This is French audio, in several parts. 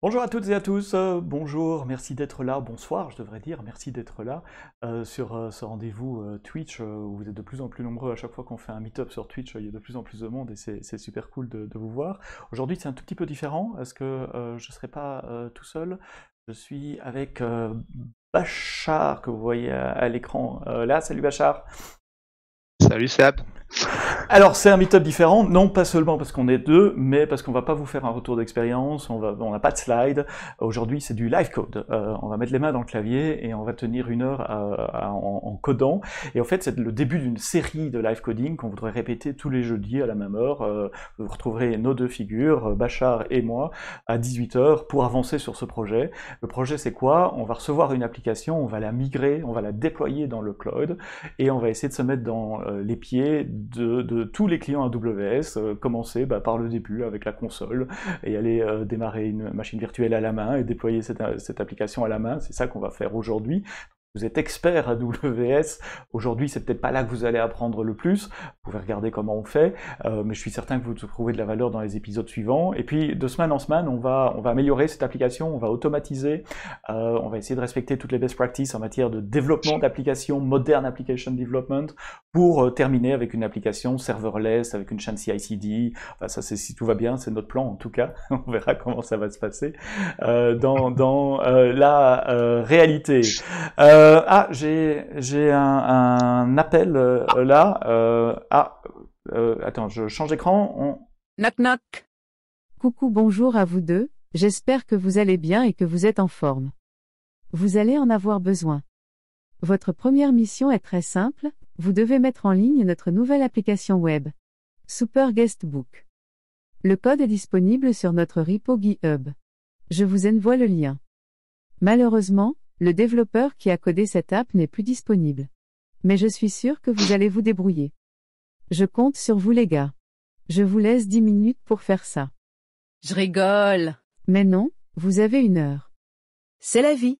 Bonjour à toutes et à tous, bonjour, merci d'être là, bonsoir je devrais dire, merci d'être là sur ce rendez-vous Twitch où vous êtes de plus en plus nombreux à chaque fois qu'on fait un meet-up sur Twitch, il y a de plus en plus de monde et c'est super cool de vous voir. Aujourd'hui c'est un tout petit peu différent parce que je ne serai pas tout seul, je suis avec Bachar que vous voyez à l'écran là, salut Bachar. Salut Seb. Alors, c'est un meet-up différent, non pas seulement parce qu'on est deux, mais parce qu'on va pas vous faire un retour d'expérience, on n'a pas de slide. Aujourd'hui, c'est du live code. On va mettre les mains dans le clavier et on va tenir une heure en codant. Et en fait, c'est le début d'une série de live coding qu'on voudrait répéter tous les jeudis à la même heure. Vous retrouverez nos deux figures, Bachar et moi, à 18 heures pour avancer sur ce projet. Le projet, c'est quoi? On va recevoir une application, on va la migrer, on va la déployer dans le cloud et on va essayer de se mettre dans les pieds de tous les clients AWS, commencer par le début avec la console et aller démarrer une machine virtuelle à la main et déployer cette application à la main. C'est ça qu'on va faire aujourd'hui. Vous êtes expert AWS, aujourd'hui c'est peut-être pas là que vous allez apprendre le plus, vous pouvez regarder comment on fait, mais je suis certain que vous trouvez de la valeur dans les épisodes suivants. Et puis de semaine en semaine, on va améliorer cette application, on va automatiser, on va essayer de respecter toutes les best practices en matière de développement d'applications, modern application development, pour terminer avec une application serverless, avec une chaîne CI/CD. Enfin ça c'est si tout va bien, c'est notre plan en tout cas, on verra comment ça va se passer dans la réalité. J'ai un appel là. Attends, je change d'écran. Knock knock. Coucou, bonjour à vous deux, j'espère que vous allez bien et que vous êtes en forme. Vous allez en avoir besoin. Votre première mission est très simple, vous devez mettre en ligne notre nouvelle application web. Super Guestbook. Le code est disponible sur notre repo GitHub. Je vous envoie le lien. Malheureusement, le développeur qui a codé cette app n'est plus disponible. Mais je suis sûr que vous allez vous débrouiller. Je compte sur vous les gars. Je vous laisse 10 minutes pour faire ça. Je rigole. Mais non, vous avez 1 heure. C'est la vie.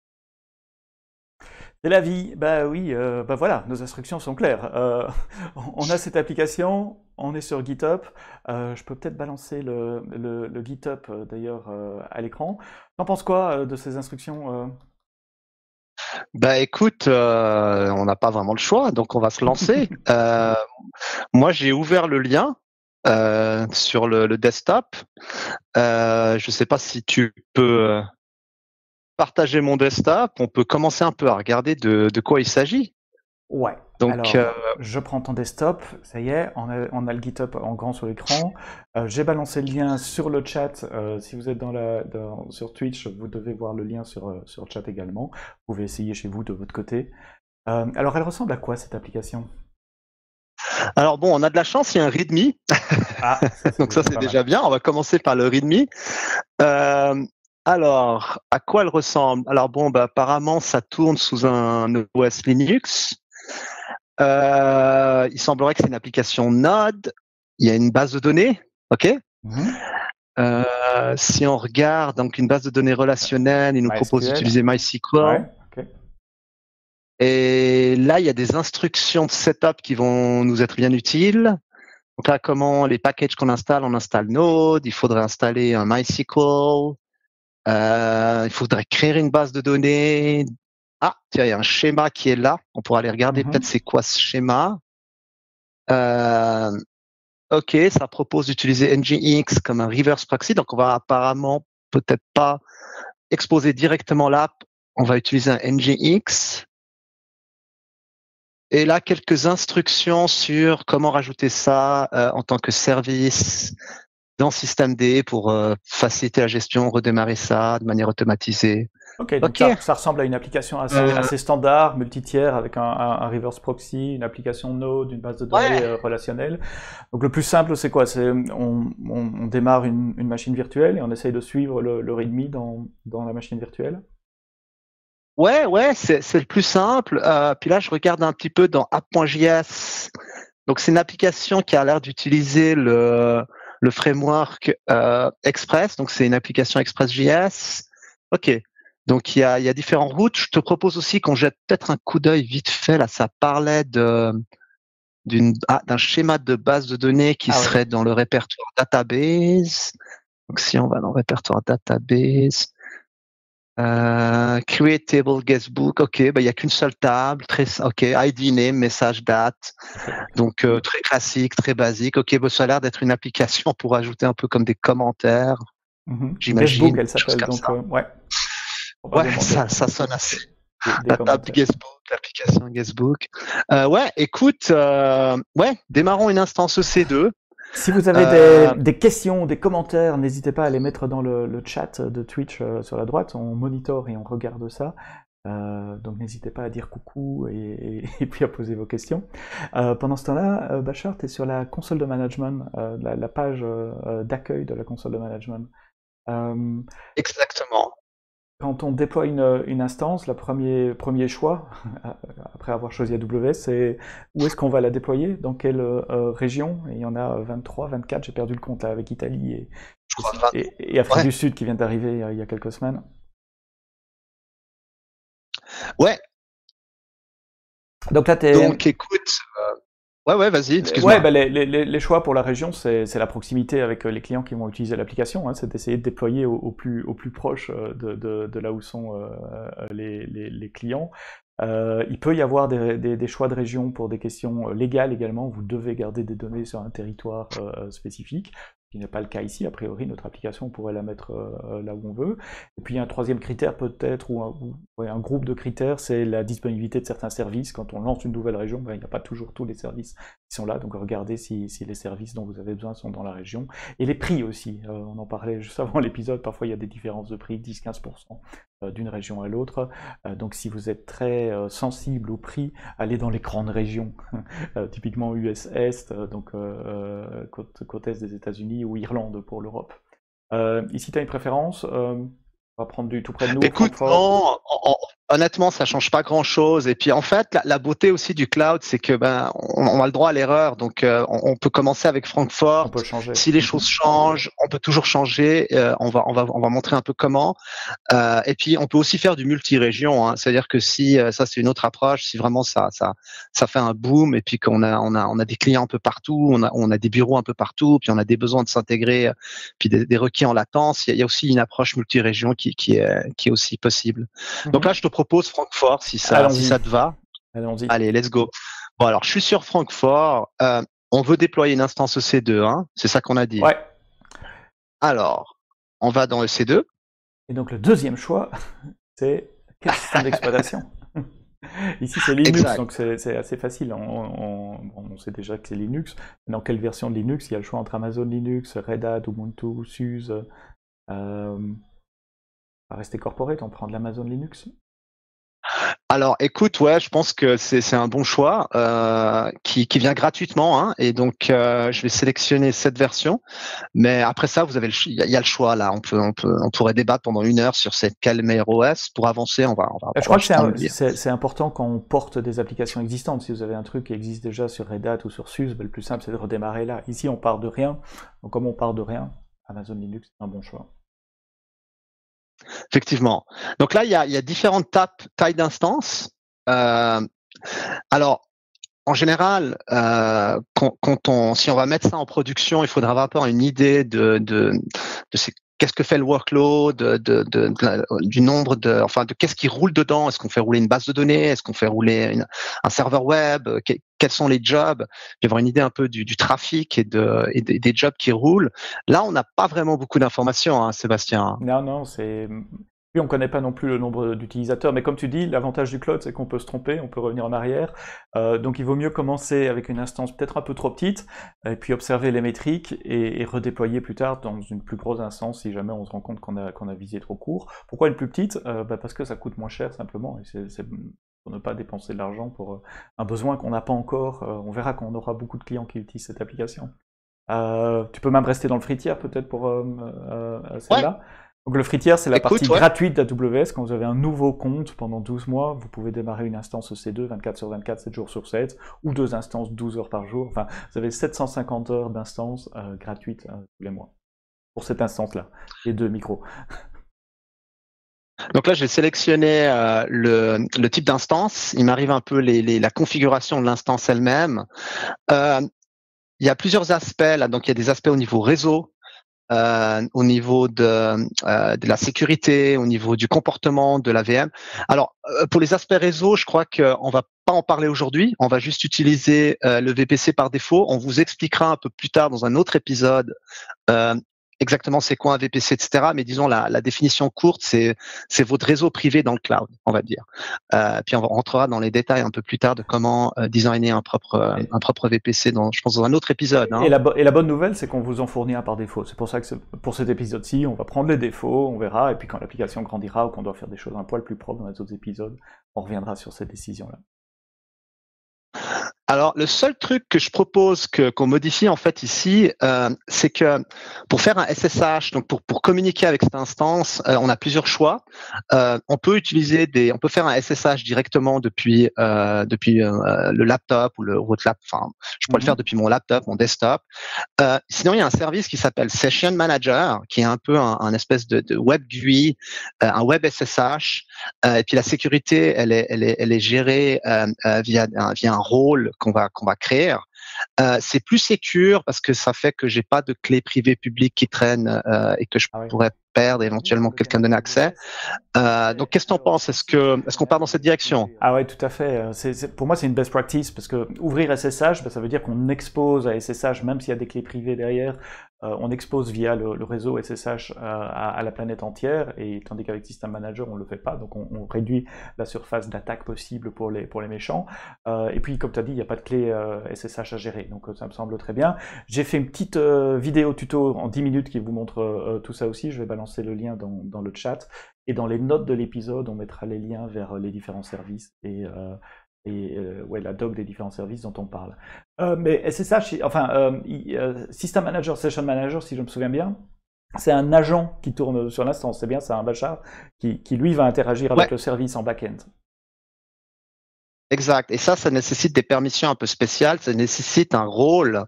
C'est la vie. Bah oui, bah voilà, nos instructions sont claires. On a cette application, on est sur GitHub. Je peux peut-être balancer le GitHub d'ailleurs à l'écran. T'en penses quoi de ces instructions Bah écoute, on n'a pas vraiment le choix, donc on va se lancer. Moi, j'ai ouvert le lien sur le desktop. Je sais pas si tu peux partager mon desktop. On peut commencer un peu à regarder de quoi il s'agit. Ouais. Donc, Alors, je prends ton desktop, ça y est, on a le GitHub en grand sur l'écran. J'ai balancé le lien sur le chat. Si vous êtes sur Twitch, vous devez voir le lien sur le chat également. Vous pouvez essayer chez vous de votre côté. Alors, elle ressemble à quoi cette application? alors bon, on a de la chance, il y a un README. Ah, ça c'est Donc ça, déjà c'est pas mal. déjà bien. On va commencer par le README. Alors, à quoi elle ressemble? Alors bon, bah apparemment, ça tourne sous un OS Linux. Il semblerait que c'est une application Node. Il y a une base de données, ok. Mhm. Si on regarde donc une base de données relationnelle, il nous propose MySQL? d'utiliser MySQL. Ouais, ok. Et là, il y a des instructions de setup qui vont nous être bien utiles. Donc là, comment les packages qu'on installe, on installe Node. Il faudrait installer un MySQL. Il faudrait créer une base de données. Ah, tiens, il y a un schéma qui est là. On pourra aller regarder peut-être Mhm. c'est quoi ce schéma. Euh, ok, ça propose d'utiliser Nginx comme un reverse proxy. Donc, on va apparemment peut-être pas exposer directement l'app. On va utiliser un Nginx. Et là, quelques instructions sur comment rajouter ça en tant que service dans systemd pour faciliter la gestion, redémarrer ça de manière automatisée. Ok, donc Ok. ça ressemble à une application Euh, assez standard, multi-tiers, avec un reverse proxy, une application Node, une base de données ouais. relationnelle. Donc le plus simple, c'est quoi? C'est on démarre une machine virtuelle et on essaye de suivre le README dans la machine virtuelle. Ouais, c'est le plus simple. Puis là, je regarde un petit peu dans app.js. Donc, c'est une application qui a l'air d'utiliser le framework Express. Donc, c'est une application Express.js. Ok. Donc, il y a différentes routes. Je te propose aussi qu'on jette peut-être un coup d'œil vite fait. Là, ça parlait d'un schéma de base de données qui Ah oui. serait dans le répertoire database. Donc si on va dans le répertoire database, create table guestbook, ok, il y a qu'une seule table, ok, ID, name, message, date, donc très classique, très basique. Ok, ça a l'air d'être une application pour ajouter un peu comme des commentaires, j'imagine. Guestbook, elle s'appelle, donc ouais, ça sonne assez. La table Guestbook, l'application Guestbook. Ouais, écoute, démarrons une instance EC2. Si vous avez des questions, des commentaires, n'hésitez pas à les mettre dans le chat de Twitch sur la droite. On monitore et on regarde ça. Donc n'hésitez pas à dire coucou et puis à poser vos questions. Pendant ce temps-là, Bachar, tu es sur la console de management, la page d'accueil de la console de management. Exactement. Quand on déploie une instance, le premier choix, après avoir choisi AWS, c'est où est-ce qu'on va la déployer, dans quelle région. Et il y en a 23, 24, j'ai perdu le compte là, avec Italie et Afrique du Sud qui vient d'arriver il y a quelques semaines. Ouais. Donc là, Donc écoute, vas-y, excuse-moi. Les choix pour la région, c'est la proximité avec les clients qui vont utiliser l'application. Hein, c'est d'essayer de déployer au plus proche de là où sont les clients. Il peut y avoir des choix de région pour des questions légales également. Vous devez garder des données sur un territoire spécifique, ce qui n'est pas le cas ici. A priori, notre application, on pourrait la mettre là où on veut. Et puis, un troisième critère peut-être, ou un groupe de critères, c'est la disponibilité de certains services. Quand on lance une nouvelle région, il n'y a pas toujours tous les services qui sont là. Donc, regardez si les services dont vous avez besoin sont dans la région. Et les prix aussi. On en parlait juste avant l'épisode. Parfois, il y a des différences de prix, 10-15% d'une région à l'autre. Donc, si vous êtes très sensible au prix, allez dans les grandes régions. Typiquement US Est, donc côte Est des États-Unis, ou Irlande pour l'Europe. Ici, tu as une préférence on va prendre du tout près de nous. Écoute, non, honnêtement, ça change pas grand-chose. Et puis, en fait, la beauté aussi du cloud, c'est que on a le droit à l'erreur. Donc, on peut commencer avec Francfort. On peut changer. Si les choses changent, on peut toujours changer. On va montrer un peu comment. Et puis, on peut aussi faire du multi-région. Hein. C'est-à-dire que si ça, c'est une autre approche. Si vraiment ça fait un boom, et puis qu'on a des clients un peu partout, on a des bureaux un peu partout, puis on a des besoins de s'intégrer, puis des requis en latence. Il y a aussi une approche multi-région qui est aussi possible. Donc là, je te propose Francfort, si ça te va. Allons-y. Allez, let's go. Bon, alors, je suis sur Francfort. On veut déployer une instance EC2, hein. C'est ça qu'on a dit. Ouais. Alors, on va dans EC2. Et donc, le deuxième choix, c'est quel système d'exploitation. Ici, c'est Linux, exact. Donc c'est assez facile. On sait déjà que c'est Linux. Dans quelle version de Linux? Il y a le choix entre Amazon Linux, Red Hat, Ubuntu, SUSE. On va rester corporate, on prend de l'Amazon Linux. Alors, écoute, je pense que c'est un bon choix qui vient gratuitement, hein, et donc je vais sélectionner cette version. Mais après ça, il y a le choix là. On pourrait débattre pendant 1 heure sur quel meilleur OS. Pour avancer, on va. Je crois que c'est important quand on porte des applications existantes. Si vous avez un truc qui existe déjà sur Red Hat ou sur SUSE, le plus simple c'est de redémarrer là. Ici, on part de rien. Donc, comme on part de rien, Amazon Linux c'est un bon choix. Effectivement. Donc là, il y a différentes tailles d'instances. Alors, en général, si on va mettre ça en production, il faudra avoir une idée de qu'est-ce que fait le workload, du nombre de qu'est-ce qui roule dedans. Est-ce qu'on fait rouler une base de données? Est-ce qu'on fait rouler un serveur web? Quels sont les jobs? Je vais avoir une idée un peu du trafic et des jobs qui roulent. Là, on n'a pas vraiment beaucoup d'informations, hein, Sébastien. Non, c'est... Puis on ne connaît pas non plus le nombre d'utilisateurs, mais comme tu dis, l'avantage du cloud, c'est qu'on peut se tromper, on peut revenir en arrière. Donc il vaut mieux commencer avec une instance peut-être un peu trop petite, et puis observer les métriques et redéployer plus tard dans une plus grosse instance si jamais on se rend compte qu'on a visé trop court. Pourquoi une plus petite? Parce que ça coûte moins cher simplement, et c'est pour ne pas dépenser de l'argent pour un besoin qu'on n'a pas encore. On verra qu'on aura beaucoup de clients qui utilisent cette application. Tu peux même rester dans le free tier peut-être pour celle-là. Ouais. Donc le free tier, c'est la partie gratuite d'AWS. Quand vous avez un nouveau compte pendant 12 mois, vous pouvez démarrer une instance EC2 24 sur 24, 7 jours sur 7, ou 2 instances 12 heures par jour. Enfin, vous avez 750 heures d'instances gratuites tous les mois pour cette instance-là, les 2 micros. Donc là, j'ai sélectionné le type d'instance. Il m'arrive un peu la configuration de l'instance elle-même. Il y a plusieurs aspects là. Donc il y a des aspects au niveau réseau. au niveau de la sécurité, au niveau du comportement de la VM. Alors, pour les aspects réseau, je crois qu'on va pas en parler aujourd'hui. On va juste utiliser le VPC par défaut. On vous expliquera un peu plus tard dans un autre épisode exactement c'est quoi un VPC, etc. Mais disons la définition courte, c'est votre réseau privé dans le cloud, on va dire. Puis on rentrera dans les détails un peu plus tard de comment designer un propre VPC dans, je pense, dans un autre épisode. Hein. Et la bonne nouvelle, c'est qu'on vous en fournit un par défaut. C'est pour ça que pour cet épisode-ci, on va prendre les défauts, on verra, et puis quand l'application grandira ou qu'on doit faire des choses un poil plus propres dans les autres épisodes, on reviendra sur cette décision-là. Alors, le seul truc que je propose qu'on modifie en fait ici, c'est que pour faire un SSH, donc pour communiquer avec cette instance, on a plusieurs choix. On peut faire un SSH directement depuis le laptop ou votre laptop. Enfin, je peux le faire depuis mon laptop, mon desktop. Sinon, il y a un service qui s'appelle Session Manager, qui est un peu un espèce de web GUI, un web SSH. Et puis la sécurité, elle est gérée via un rôle qu'on va créer. C'est plus sécure parce que ça fait que j'ai pas de clé privée publique qui traîne et que je pourrais perdre éventuellement quelqu'un donner accès. Donc qu'est-ce que tu en penses? Est-ce qu'on part dans cette direction? Ah ouais, tout à fait. Pour moi, c'est une best practice parce que ouvrir SSH, ça veut dire qu'on expose à SSH, même s'il y a des clés privées derrière, on expose via le réseau SSH à la planète entière, et tandis qu'avec System Manager, on le fait pas, donc on réduit la surface d'attaque possible pour les méchants. Et puis, comme tu as dit, il n'y a pas de clé SSH à gérer, donc ça me semble très bien. J'ai fait une petite vidéo tuto en 10 minutes qui vous montre tout ça aussi. Je vais balancer le lien dans le chat. Et dans les notes de l'épisode, on mettra les liens vers les différents services et la doc des différents services dont on parle. Mais SSH, System Manager, Session Manager, si je me souviens bien, c'est un agent qui tourne sur l'instance. C'est bien, c'est un bachar qui lui va interagir avec le service en back-end. Exact. Et ça nécessite des permissions un peu spéciales. Ça nécessite un rôle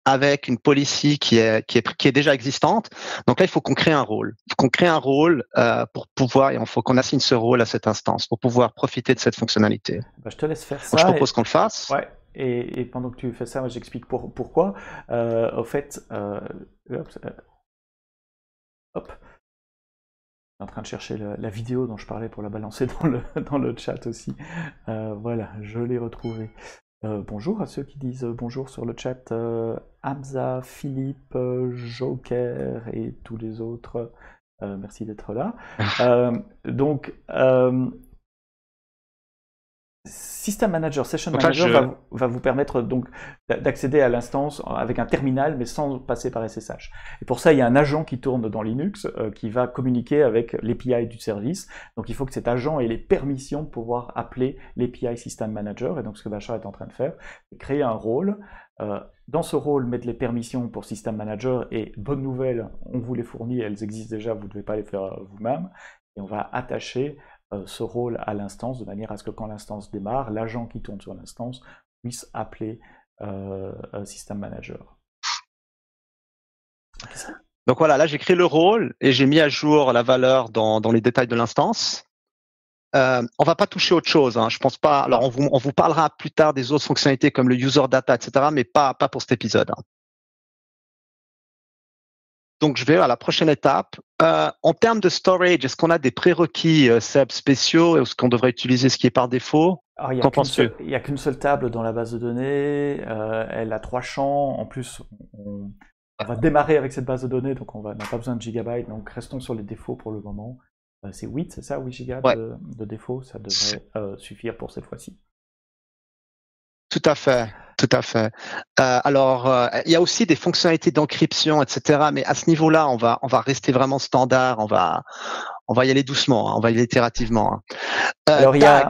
avec une policy qui est déjà existante. Donc là, il faut qu'on crée un rôle. Il faut qu'on crée un rôle pour pouvoir, et il faut qu'on assigne ce rôle à cette instance pour pouvoir profiter de cette fonctionnalité. Je te laisse faire ça. Donc, je propose qu'on le fasse. Ouais. Et pendant que tu fais ça, moi, j'explique pourquoi. Au fait, hop. Je suis en train de chercher la vidéo dont je parlais pour la balancer dans le chat aussi. Voilà, je l'ai retrouvée. Bonjour à ceux qui disent bonjour sur le chat. Hamza, Philippe, Joker et tous les autres. Merci d'être là. System Manager, Session Manager va vous permettre donc d'accéder à l'instance avec un terminal, mais sans passer par SSH. Et pour ça, il y a un agent qui tourne dans Linux qui va communiquer avec l'API du service. Donc il faut que cet agent ait les permissions de pouvoir appeler l'API System Manager. Et donc ce que Bachar est en train de faire, c'est créer un rôle. Dans ce rôle, mettre les permissions pour System Manager. Et bonne nouvelle, on vous les fournit, elles existent déjà, vous ne devez pas les faire vous-même. Et on va attacher ce rôle à l'instance, de manière à ce que quand l'instance démarre, l'agent qui tourne sur l'instance puisse appeler System Manager. Donc voilà, là j'ai créé le rôle et j'ai mis à jour la valeur dans les détails de l'instance. On va pas toucher autre chose, hein, je pense pas. Alors on vous parlera plus tard des autres fonctionnalités comme le user data, etc., mais pas pour cet épisode. Hein. Donc, je vais à la prochaine étape. En termes de storage, est-ce qu'on a des prérequis SEB spéciaux? Est-ce qu'on devrait utiliser ce qui est par défaut? Qu'en penses-tu? Il n'y a qu'une seule table dans la base de données. Elle a 3 champs. En plus, on va démarrer avec cette base de données, donc on n'a pas besoin de gigabytes. Donc, restons sur les défauts pour le moment. C'est 8, c'est ça? 8 gigas de défauts. Ça devrait suffire pour cette fois-ci. Tout à fait. Alors, il y a aussi des fonctionnalités d'encryption, etc. Mais à ce niveau-là, on va rester vraiment standard. On va y aller doucement. Hein, on va y aller itérativement. Hein. Alors, il y tags.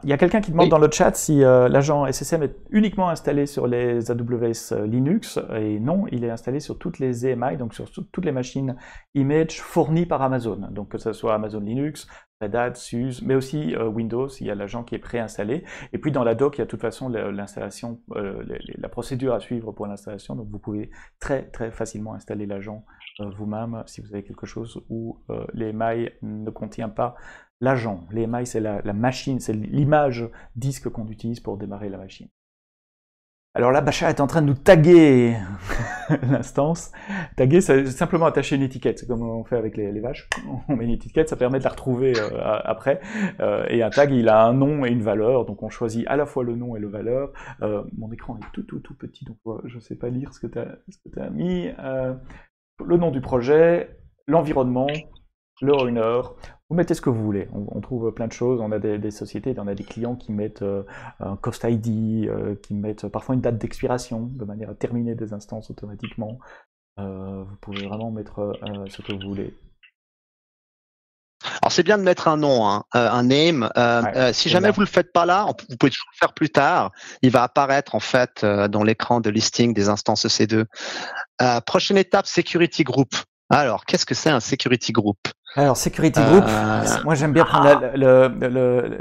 Il y a quelqu'un qui demande dans le chat si l'agent SSM est uniquement installé sur les AWS Linux. Et non, il est installé sur toutes les EMI, donc sur toutes les machines image fournies par Amazon. Donc que ce soit Amazon Linux, Red Hat, SUSE, mais aussi Windows, il y a l'agent qui est préinstallé. Et puis dans la doc, il y a de toute façon l'installation, la procédure à suivre pour l'installation. Donc vous pouvez très très facilement installer l'agent vous-même si vous avez quelque chose où l'EMI ne contient pas l'agent. L'EMI, c'est la machine, c'est l'image disque qu'on utilise pour démarrer la machine. Alors là, Bachar est en train de nous taguer l'instance. Taguer, c'est simplement attacher une étiquette. C'est comme on fait avec les vaches. On met une étiquette, ça permet de la retrouver après. Et un tag, il a un nom et une valeur. Donc on choisit à la fois le nom et la valeur. Mon écran est tout petit, donc je ne sais pas lire ce que tu as mis. Le nom du projet, l'environnement, le owner. Vous mettez ce que vous voulez. On trouve plein de choses. On a des sociétés, on a des clients qui mettent un cost ID, qui mettent parfois une date d'expiration, de manière à terminer des instances automatiquement. Vous pouvez vraiment mettre ce que vous voulez. Alors c'est bien de mettre un nom, hein, un name. Si jamais vous le faites pas là, vous pouvez toujours le faire plus tard. Il va apparaître en fait dans l'écran de listing des instances EC2. Prochaine étape, security group. Alors, qu'est-ce que c'est un security group? Alors, security group, moi j'aime bien prendre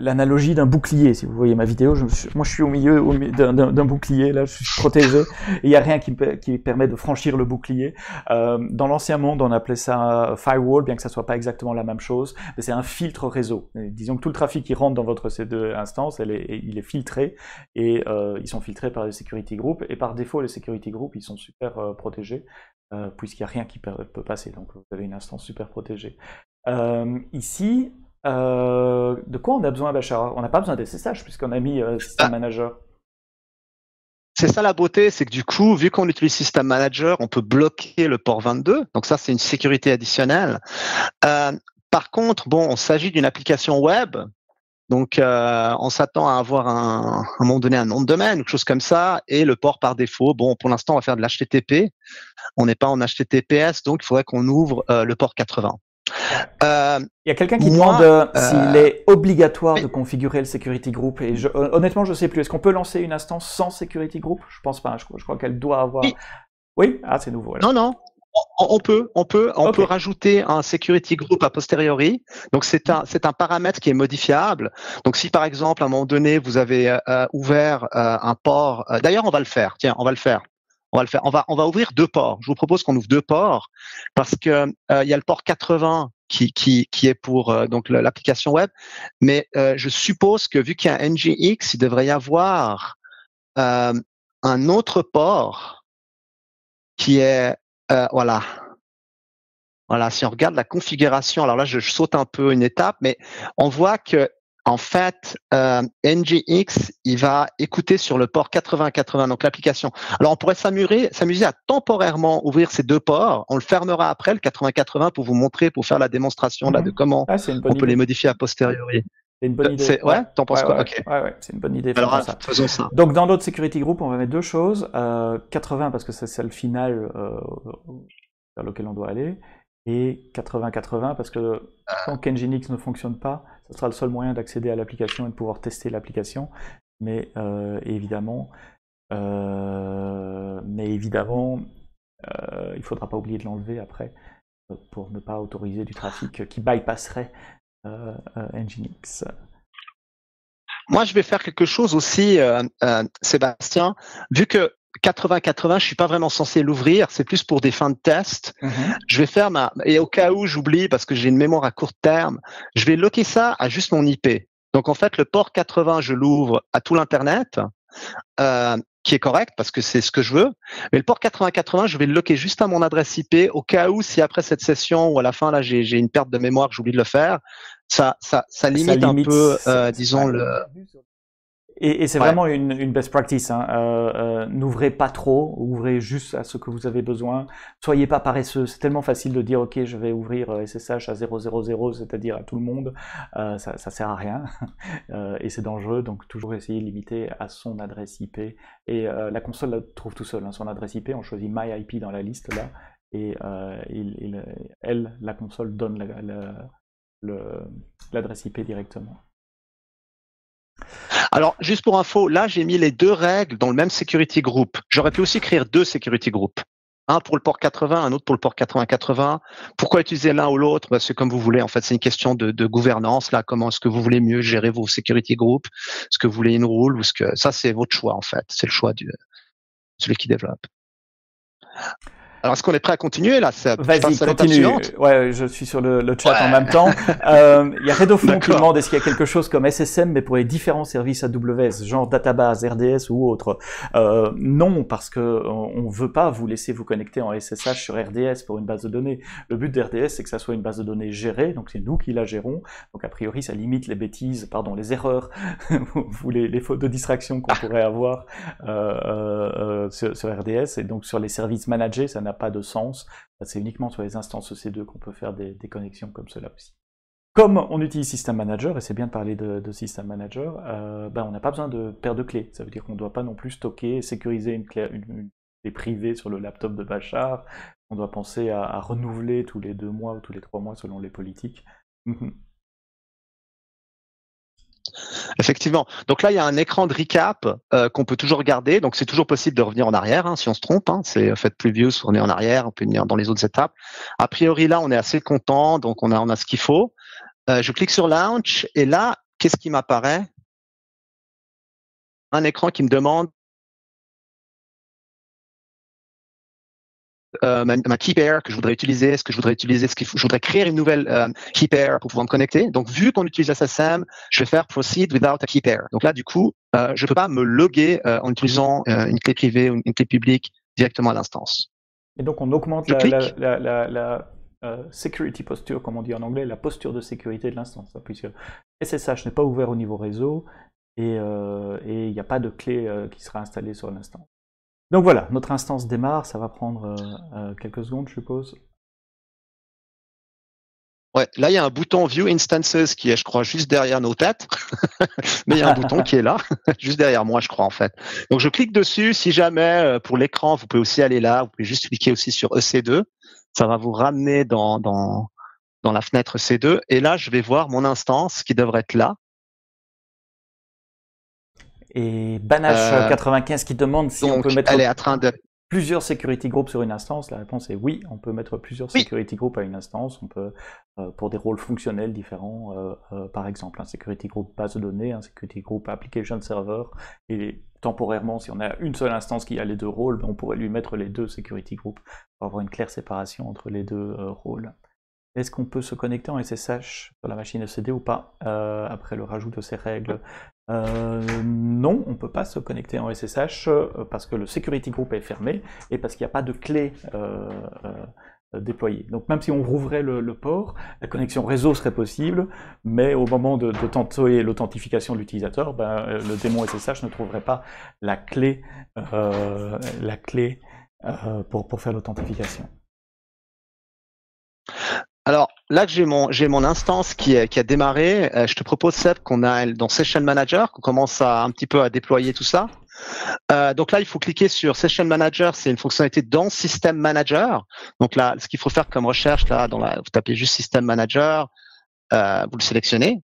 l'analogie d'un bouclier. Si vous voyez ma vidéo, moi je suis au milieu d'un bouclier, là je suis protégé, et il n'y a rien qui permet de franchir le bouclier. Dans l'ancien monde, on appelait ça firewall, bien que ça soit pas exactement la même chose, mais c'est un filtre réseau. Et disons que tout le trafic qui rentre dans votre C2 instance, il est filtré, et ils sont filtrés par les security groups, et par défaut, les security groups, ils sont super protégés. Puisqu'il n'y a rien qui peut passer, donc vous avez une instance super protégée. Ici, de quoi on a besoin, Bachar? On n'a pas besoin d'SSH puisqu'on a mis System Manager. C'est ça la beauté, c'est que du coup, vu qu'on utilise System Manager, on peut bloquer le port 22, donc ça c'est une sécurité additionnelle. Par contre, bon, on s'agit d'une application web, donc on s'attend à avoir à un moment donné un nom de domaine ou quelque chose comme ça, et le port par défaut, bon, pour l'instant on va faire de l'HTTP, on n'est pas en HTTPS, donc il faudrait qu'on ouvre le port 80. Il y a quelqu'un qui demande s'il est obligatoire de configurer le security group, et honnêtement je ne sais plus, est-ce qu'on peut lancer une instance sans security group? Je pense pas, je crois qu'elle doit avoir... Oui? Ah, c'est nouveau. Alors. Non. On peut rajouter un security group a posteriori. Donc c'est un paramètre qui est modifiable. Donc si par exemple à un moment donné vous avez ouvert un port, d'ailleurs on va le faire. Tiens, on va le faire. On va ouvrir 2 ports. Je vous propose qu'on ouvre 2 ports parce que il y a le port 80 qui est pour donc l'application web. Mais je suppose que vu qu'il y a un NGX, il devrait y avoir un autre port qui est voilà, si on regarde la configuration, alors là je saute un peu une étape, mais on voit que en fait NGX il va écouter sur le port 80-80, donc l'application. Alors on pourrait s'amuser à temporairement ouvrir ces 2 ports, on le fermera après le 80-80 pour vous montrer, pour faire la démonstration là de comment on peut les modifier a posteriori. C'est une bonne idée. Ouais, t'en penses quoi? Ok. Ouais, c'est une bonne idée. Alors, faisons ça. Donc, dans notre security group, on va mettre 2 choses. 80 parce que c'est celle finale vers lequel on doit aller, et 80-80 parce que tant qu'Nginx ne fonctionne pas, ce sera le seul moyen d'accéder à l'application et de pouvoir tester l'application. Mais évidemment, il ne faudra pas oublier de l'enlever après pour ne pas autoriser du trafic qui bypasserait Nginx. Moi, je vais faire quelque chose aussi, Sébastien. Vu que 80-80, je suis pas vraiment censé l'ouvrir, c'est plus pour des fins de test. Je vais faire et au cas où j'oublie parce que j'ai une mémoire à court terme, je vais loquer ça à juste mon IP. Donc en fait, le port 80, je l'ouvre à tout l'internet, qui est correct parce que c'est ce que je veux. Mais le port 80-80, je vais le loquer juste à mon adresse IP au cas où si après cette session ou à la fin là j'ai une perte de mémoire que j'oublie de le faire, ça limite un peu, disons le. Et c'est vraiment une best practice. N'ouvrez pas trop, ouvrez juste à ce que vous avez besoin. Soyez pas paresseux. C'est tellement facile de dire ok, je vais ouvrir SSH à 000, c'est-à-dire à tout le monde. Ça sert à rien et c'est dangereux. Donc toujours essayer de limiter à son adresse IP. Et la console la trouve tout seul. Son adresse IP, on choisit MyIP dans la liste là, et la console donne l'adresse IP directement. Alors, juste pour info, là, j'ai mis les 2 règles dans le même security group. J'aurais pu aussi créer 2 security groups. Un pour le port 80, un autre pour le port 80-80. Pourquoi utiliser l'un ou l'autre? C'est comme vous voulez. En fait, c'est une question de gouvernance. Là, comment est-ce que vous voulez mieux gérer vos security groups? Est-ce que vous voulez une rule ou ça, c'est votre choix, en fait. C'est le choix de celui qui développe. Alors, est-ce qu'on est prêt à continuer là? Je Vas-y, passe à l'étape continue. suivante. Ouais, je suis sur le chat en Ouais. même temps. Il y a Redofon qui D'accord. demande est-ce qu'il y a quelque chose comme SSM, mais pour les différents services AWS, genre database, RDS ou autre. Non, parce que on veut pas vous laisser vous connecter en SSH sur RDS pour une base de données. Le but d'RDS, c'est que ça soit une base de données gérée, donc c'est nous qui la gérons. Donc a priori, ça limite les bêtises, pardon, les erreurs, ou les fautes de distraction qu'on pourrait avoir sur RDS. Et donc sur les services managés, ça n'a pas de sens. C'est uniquement sur les instances EC2 qu'on peut faire des connexions comme cela aussi. Comme on utilise System Manager, et c'est bien de parler de System Manager, on n'a pas besoin de paire de clés. Ça veut dire qu'on ne doit pas non plus stocker et sécuriser une clé privée sur le laptop de Bachar. On doit penser à renouveler tous les 2 mois ou tous les 3 mois selon les politiques. Effectivement. Donc là, il y a un écran de recap qu'on peut toujours regarder. Donc c'est toujours possible de revenir en arrière si on se trompe. C'est faites previous, on est en arrière, on peut venir dans les autres étapes. A priori là, on est assez content, donc on a ce qu'il faut. Je clique sur Launch et là, qu'est-ce qui m'apparaît? Un écran qui me demande ma key pair que je voudrais utiliser, est-ce que je voudrais utiliser, je voudrais créer une nouvelle key pair pour pouvoir me connecter. Donc, vu qu'on utilise SSM, je vais faire proceed without a key pair. Donc là, du coup, je peux pas me loguer en utilisant une clé privée ou une clé publique directement à l'instance. Et donc, on augmente la security posture, comme on dit en anglais, la posture de sécurité de l'instance, puisque SSH n'est pas ouvert au niveau réseau et il n'y a pas de clé qui sera installée sur l'instance. Donc voilà, notre instance démarre, ça va prendre quelques secondes, je suppose. Ouais, là il y a un bouton View Instances qui est, je crois, juste derrière nos têtes, mais il y a un bouton qui est là, juste derrière moi, je crois en fait. Donc je clique dessus. Si jamais pour l'écran, vous pouvez aussi aller là. Vous pouvez juste cliquer aussi sur EC2. Ça va vous ramener dans la fenêtre EC2. Et là, je vais voir mon instance qui devrait être là. Et Banash95 qui demande si on peut mettre plusieurs security groups sur une instance. La réponse est oui, on peut mettre plusieurs security groups à une instance. On peut, pour des rôles fonctionnels différents, par exemple un security group base de données, un security group application server, et temporairement, si on a une seule instance qui a les deux rôles, on pourrait lui mettre les deux security groups pour avoir une claire séparation entre les deux rôles. Est-ce qu'on peut se connecter en SSH sur la machine ECD ou pas après le rajout de ces règles? Non, on ne peut pas se connecter en SSH parce que le security group est fermé et parce qu'il n'y a pas de clé déployée. Donc même si on rouvrait le port, la connexion réseau serait possible, mais au moment de tenter l'authentification de l'utilisateur, le démon SSH ne trouverait pas la clé pour faire l'authentification. Alors là que j'ai mon instance qui a démarré, je te propose Seb qu'on aille dans Session Manager, qu'on commence un petit peu à déployer tout ça. Donc là, il faut cliquer sur Session Manager, c'est une fonctionnalité dans System Manager. Donc là, ce qu'il faut faire comme recherche, là, vous tapez juste System Manager, vous le sélectionnez.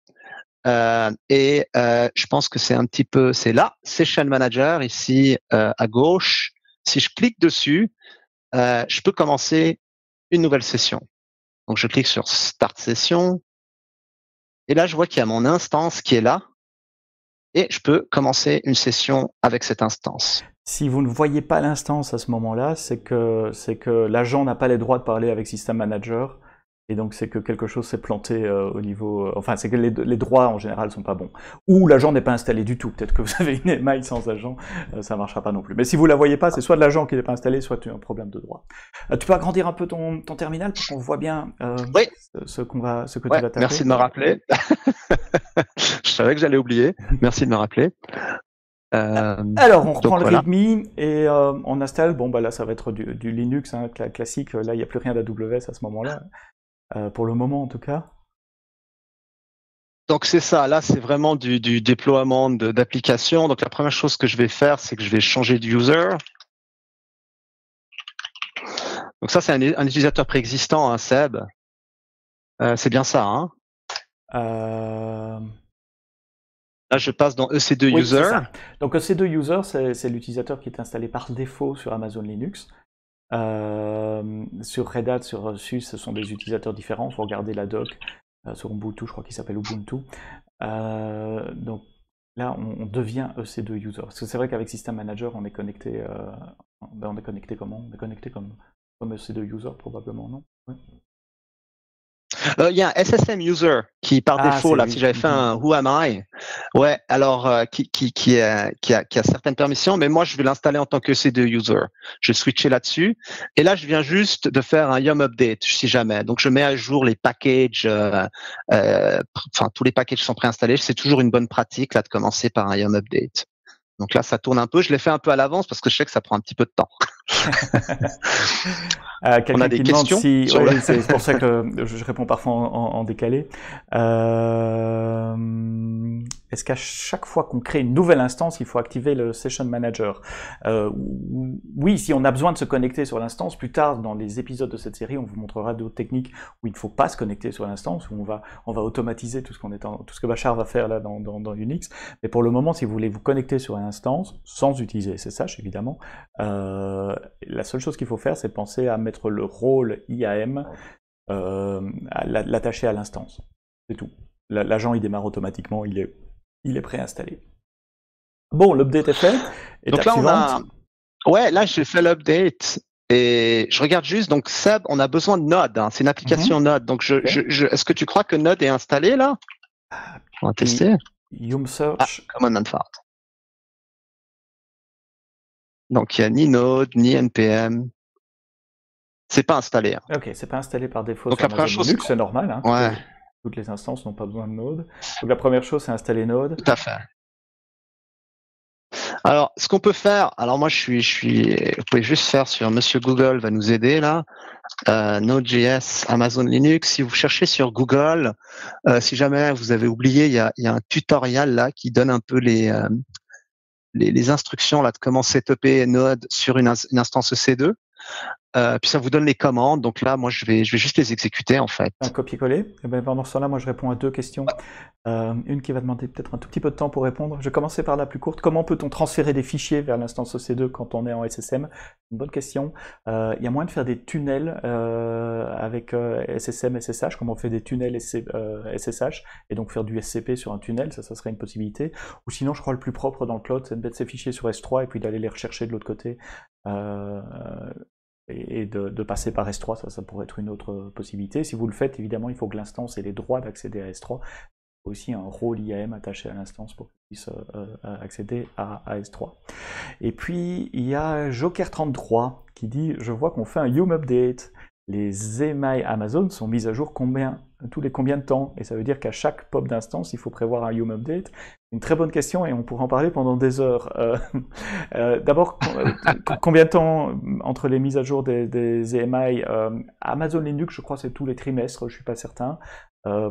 Je pense que c'est là, Session Manager, ici à gauche. Si je clique dessus, je peux commencer une nouvelle session. Donc, je clique sur Start Session. Et là, je vois qu'il y a mon instance qui est là. Et je peux commencer une session avec cette instance. Si vous ne voyez pas l'instance à ce moment-là, c'est que l'agent n'a pas les droits de parler avec System Manager. Et donc, c'est que quelque chose s'est planté au niveau... enfin, c'est que les droits, en général, sont pas bons. Ou l'agent n'est pas installé du tout. Peut-être que vous avez une email sans agent, ça marchera pas non plus. Mais si vous la voyez pas, c'est soit de l'agent qui n'est pas installé, soit tu as un problème de droit. Tu peux agrandir un peu ton terminal pour qu'on voit bien oui. ce que tu vas taper. Merci de me rappeler. Je savais que j'allais oublier. Merci de me rappeler. Alors, on reprend le README et on installe. Bon, là, ça va être du Linux classique. Là, il n'y a plus rien d'AWS à ce moment-là. Pour le moment en tout cas. Donc c'est ça, là c'est vraiment du déploiement d'applications. Donc la première chose que je vais faire, c'est que je vais changer de user. Donc ça c'est un utilisateur préexistant, hein, Seb. C'est bien ça, hein? Là je passe dans EC2 oui, user. Donc EC2 user, c'est l'utilisateur qui est installé par défaut sur Amazon Linux. Sur Red Hat, sur SUSE, ce sont des utilisateurs différents. Il faut regarder la doc. Sur Ubuntu, je crois qu'il s'appelle Ubuntu. Donc là, on devient EC2 user. Parce que c'est vrai qu'avec System Manager, on est connecté. On est connecté comment? On est connecté comme Comme EC2 user probablement, non? Ouais. Il y a un SSM user qui par défaut là, oui. si j'avais fait un Who Am I, ouais, alors qui a certaines permissions, mais moi je vais l'installer en tant que EC2 user. Je vais switcher là-dessus, et là je viens juste de faire un yum update si jamais. Donc je mets à jour les packages, enfin tous les packages sont préinstallés. C'est toujours une bonne pratique là de commencer par un yum update. Donc là, ça tourne un peu. Je l'ai fait un peu à l'avance parce que je sais que ça prend un petit peu de temps. On a des questions sur oui, c'est pour ça que je réponds parfois en décalé. Est-ce qu'à chaque fois qu'on crée une nouvelle instance, il faut activer le Session Manager? Oui, si on a besoin de se connecter sur l'instance, plus tard dans les épisodes de cette série, on vous montrera d'autres techniques où il ne faut pas se connecter sur l'instance, où on va automatiser tout ce que Bachar va faire là dans Unix. Mais pour le moment, si vous voulez vous connecter sur une instance, sans utiliser SSH évidemment, la seule chose qu'il faut faire, c'est penser à mettre le rôle IAM, à l'attacher à l'instance. C'est tout. L'agent il démarre automatiquement, il est préinstallé. Bon, l'update est fait. Donc là, là j'ai fait l'update. Et je regarde juste, donc Seb, on a besoin de Node, hein. C'est une application Node. Donc est-ce que tu crois que Node est installé là? On va tester. Yum Search. Common and Fart. Donc il n'y a ni Node, ni NPM. C'est pas installé. Hein. Ok, c'est pas installé par défaut donc sur Amazon Linux, c'est normal. Hein, ouais. Toutes les instances n'ont pas besoin de Node. Donc la première chose, c'est installer Node. Tout à fait. Alors, ce qu'on peut faire, alors moi vous pouvez juste faire sur Monsieur Google va nous aider là. Node.js, Amazon Linux. Si vous cherchez sur Google, si jamais vous avez oublié, il y a un tutoriel là qui donne un peu les instructions là de comment setuper Node sur une instance EC2. Puis ça vous donne les commandes. Donc là, moi, je vais juste les exécuter en fait. Un copier-coller. Et ben pendant ce temps-là, moi, je réponds à deux questions. Une qui va demander peut-être un tout petit peu de temps pour répondre. Je vais commencer par la plus courte. Comment peut-on transférer des fichiers vers l'instance EC2 quand on est en SSM? Une bonne question. Il y a moyen de faire des tunnels avec SSM, SSH, comme on fait des tunnels SSH, et donc faire du SCP sur un tunnel, ça serait une possibilité. Ou sinon, je crois le plus propre dans le cloud, c'est de mettre ces fichiers sur S3 et puis d'aller les rechercher de l'autre côté. Et de passer par S3, ça pourrait être une autre possibilité. Si vous le faites, évidemment, il faut que l'instance ait les droits d'accéder à S3. Il faut aussi un rôle IAM attaché à l'instance pour qu'il puisse accéder à S3. Et puis, il y a Joker33 qui dit « Je vois qu'on fait un Yum Update. Les emails Amazon sont mis à jour tous les combien de temps? Et ça veut dire qu'à chaque pop d'instance, il faut prévoir un Yum Update. » Une très bonne question et on pourra en parler pendant des heures. D'abord, combien de temps entre les mises à jour des EMI? Amazon Linux, je crois, c'est tous les trimestres, je suis pas certain.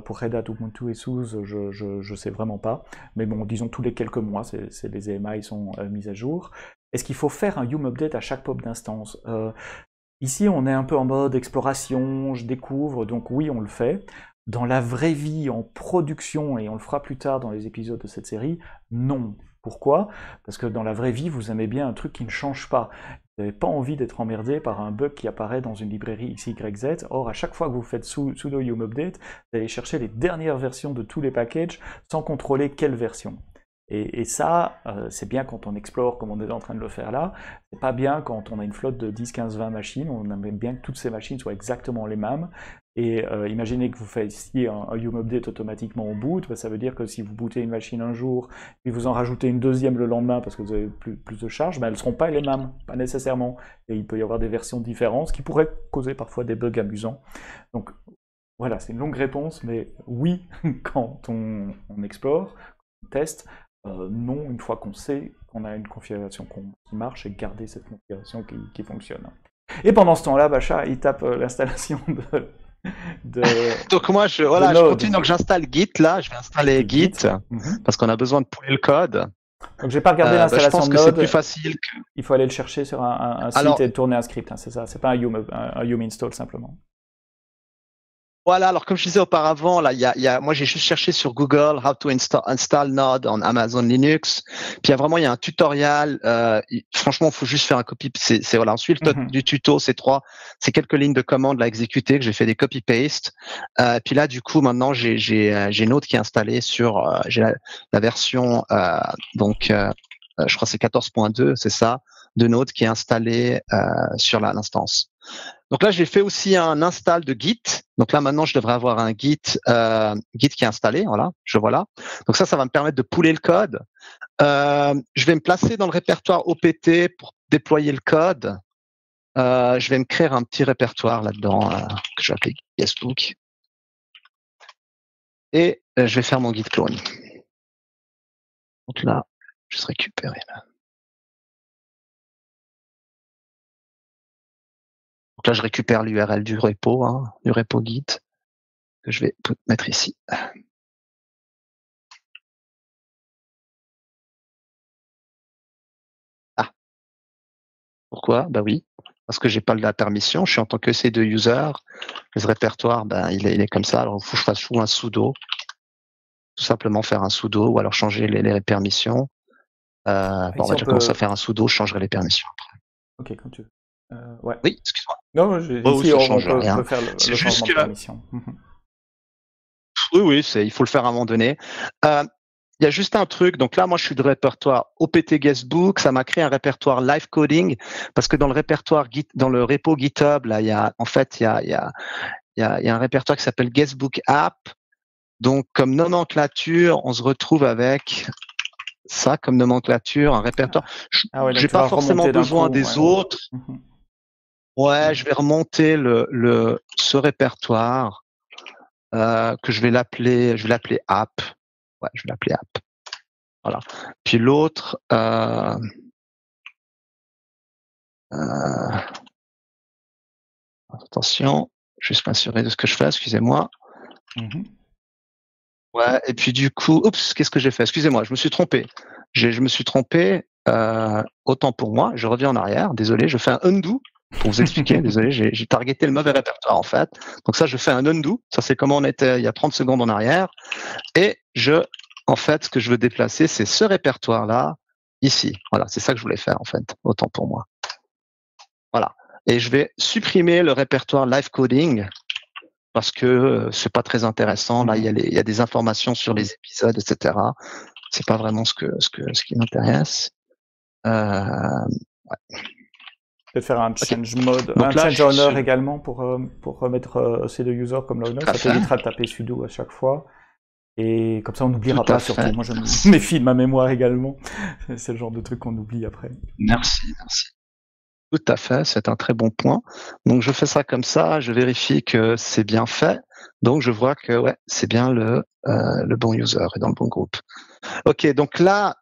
Pour Red Hat, Ubuntu et SUSE, je sais vraiment pas. Mais bon, disons tous les quelques mois, les EMI sont mises à jour. Est-ce qu'il faut faire un Yum Update à chaque pop d'instance? Ici, on est un peu en mode exploration, je découvre, donc oui, on le fait. Dans la vraie vie, en production, et on le fera plus tard dans les épisodes de cette série, non. Pourquoi? Parce que dans la vraie vie, vous aimez bien un truc qui ne change pas. Vous n'avez pas envie d'être emmerdé par un bug qui apparaît dans une librairie XYZ. Or, à chaque fois que vous faites sudo yum update, vous allez chercher les dernières versions de tous les packages sans contrôler quelle version. Et ça, c'est bien quand on explore comme on est en train de le faire là. C'est pas bien quand on a une flotte de 10, 15, 20 machines. On aime bien que toutes ces machines soient exactement les mêmes. Et imaginez que vous fassiez un Yum Update automatiquement au boot, ça veut dire que si vous bootez une machine un jour, puis vous en rajoutez une deuxième le lendemain parce que vous avez plus de charge, elles ne seront pas les mêmes, pas nécessairement. Et il peut y avoir des versions différentes, ce qui pourrait causer parfois des bugs amusants. Donc voilà, c'est une longue réponse, mais oui, quand on explore, on teste, non, une fois qu'on sait qu'on a une configuration qui marche, et garder cette configuration qui fonctionne. Et pendant ce temps-là, Bachar, il tape l'installation Donc moi, je continue, donc j'installe Git là, je vais installer Git, parce qu'on a besoin de pouler le code. Donc j'ai pas regardé l'installation de Node. Je pense que c'est plus facile que... Il faut aller le chercher sur un site et tourner un script, hein, c'est ça, c'est pas un Yum install simplement. Voilà, alors comme je disais auparavant, là, moi j'ai juste cherché sur Google how to install Node on Amazon Linux. Puis il y a un tutoriel. Franchement, il faut juste faire un copy. Voilà. Ensuite du tuto, c'est quelques lignes de commande à exécuter que j'ai fait des copy paste. Puis là, du coup, maintenant j'ai Node qui est installé sur j'ai la version je crois que c'est 14.2, c'est ça, de Node qui est installé sur l'instance. Donc là, j'ai fait aussi un install de Git. Donc là, maintenant, je devrais avoir un Git qui est installé. Voilà, je vois là. Donc ça va me permettre de pouler le code. Je vais me placer dans le répertoire OPT pour déployer le code. Je vais me créer un petit répertoire là-dedans que je vais appeler guestbook. Et je vais faire mon git clone. Donc là, je vais récupérer là. Donc là, je récupère l'URL du repo Git, que je vais mettre ici. Ah. Pourquoi? Bah oui, parce que j'ai pas la permission. Je suis en tant que C2 user. Le répertoire, il est comme ça. Alors, il faut que je fasse un sudo. Tout simplement faire un sudo ou alors changer les permissions. On va déjà commencer à faire un sudo, je changerai les permissions après. Ok, quand tu veux. Ouais. Oui, excuse-moi. Non, ici, ça on change peut rien. faire le C'est changement juste de que- permission. Oui, il faut le faire à un moment donné. Il y a juste un truc. Donc là, moi, je suis de répertoire OPT Guestbook. Ça m'a créé un répertoire live coding parce que dans le répertoire Git, dans le repo GitHub, là, il y a un répertoire qui s'appelle Guestbook App. Donc, comme nomenclature, on se retrouve avec ça comme nomenclature, un répertoire. J'ai pas forcément besoin des autres. Ouais, je vais remonter ce répertoire que je vais l'appeler app. Ouais, je vais l'appeler app. Voilà. Puis l'autre, attention, juste m'assurer de ce que je fais, excusez-moi. Ouais, et puis du coup, oups, qu'est-ce que j'ai fait? Excusez-moi, je me suis trompé. Je me suis trompé, autant pour moi, je reviens en arrière, désolé, je fais un undo pour vous expliquer, désolé, j'ai targeté le mauvais répertoire en fait. Donc ça, je fais un undo, ça c'est comment on était il y a 30 secondes en arrière, et en fait, ce que je veux déplacer, c'est ce répertoire-là, ici. Voilà, c'est ça que je voulais faire en fait, autant pour moi. Voilà. Et je vais supprimer le répertoire live coding, parce que c'est pas très intéressant. Là, il y a des informations sur les épisodes, etc. C'est pas vraiment ce qui m'intéresse. Ouais. Peut-être faire un change mode, donc un là, change owner également pour remettre C2 user comme l'owner. Ça t'évitera de taper sudo à chaque fois. Et comme ça, on n'oubliera pas surtout. Moi, je me méfie de ma mémoire également. C'est le genre de truc qu'on oublie après. Merci. Tout à fait, c'est un très bon point. Donc je fais ça comme ça, je vérifie que c'est bien fait. Donc je vois que ouais, c'est bien le bon user et dans le bon groupe. Ok, donc là,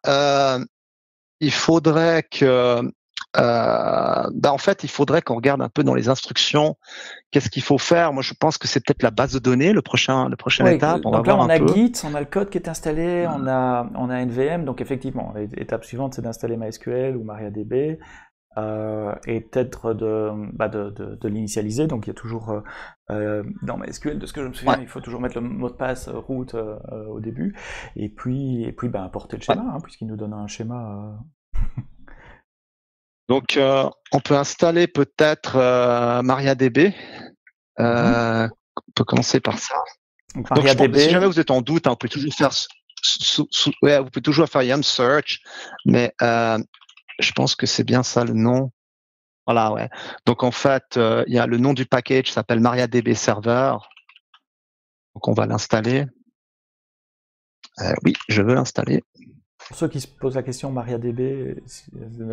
il faudrait que, en fait, il faudrait qu'on regarde un peu dans les instructions. Qu'est-ce qu'il faut faire? Moi, je pense que c'est peut-être la base de données, le prochain étape. Donc là, on a Git, on a le code qui est installé, on a NVM. Donc effectivement, l'étape suivante, c'est d'installer MySQL ou MariaDB. Et peut-être de l'initialiser. Donc il y a toujours dans MySQL, de ce que je me souviens, il faut toujours mettre le mot de passe root au début, et puis importer le schéma, puisqu'il nous donne un schéma. Donc on peut installer peut-être MariaDB. On peut commencer par ça. Donc si jamais vous êtes en doute, vous pouvez toujours faire vous pouvez toujours faire yum search, mais je pense que c'est bien ça le nom. Voilà, ouais. Donc en fait, il y a le nom du package s'appelle MariaDB Server. Donc on va l'installer. Oui, je veux l'installer. Pour ceux qui se posent la question, MariaDB,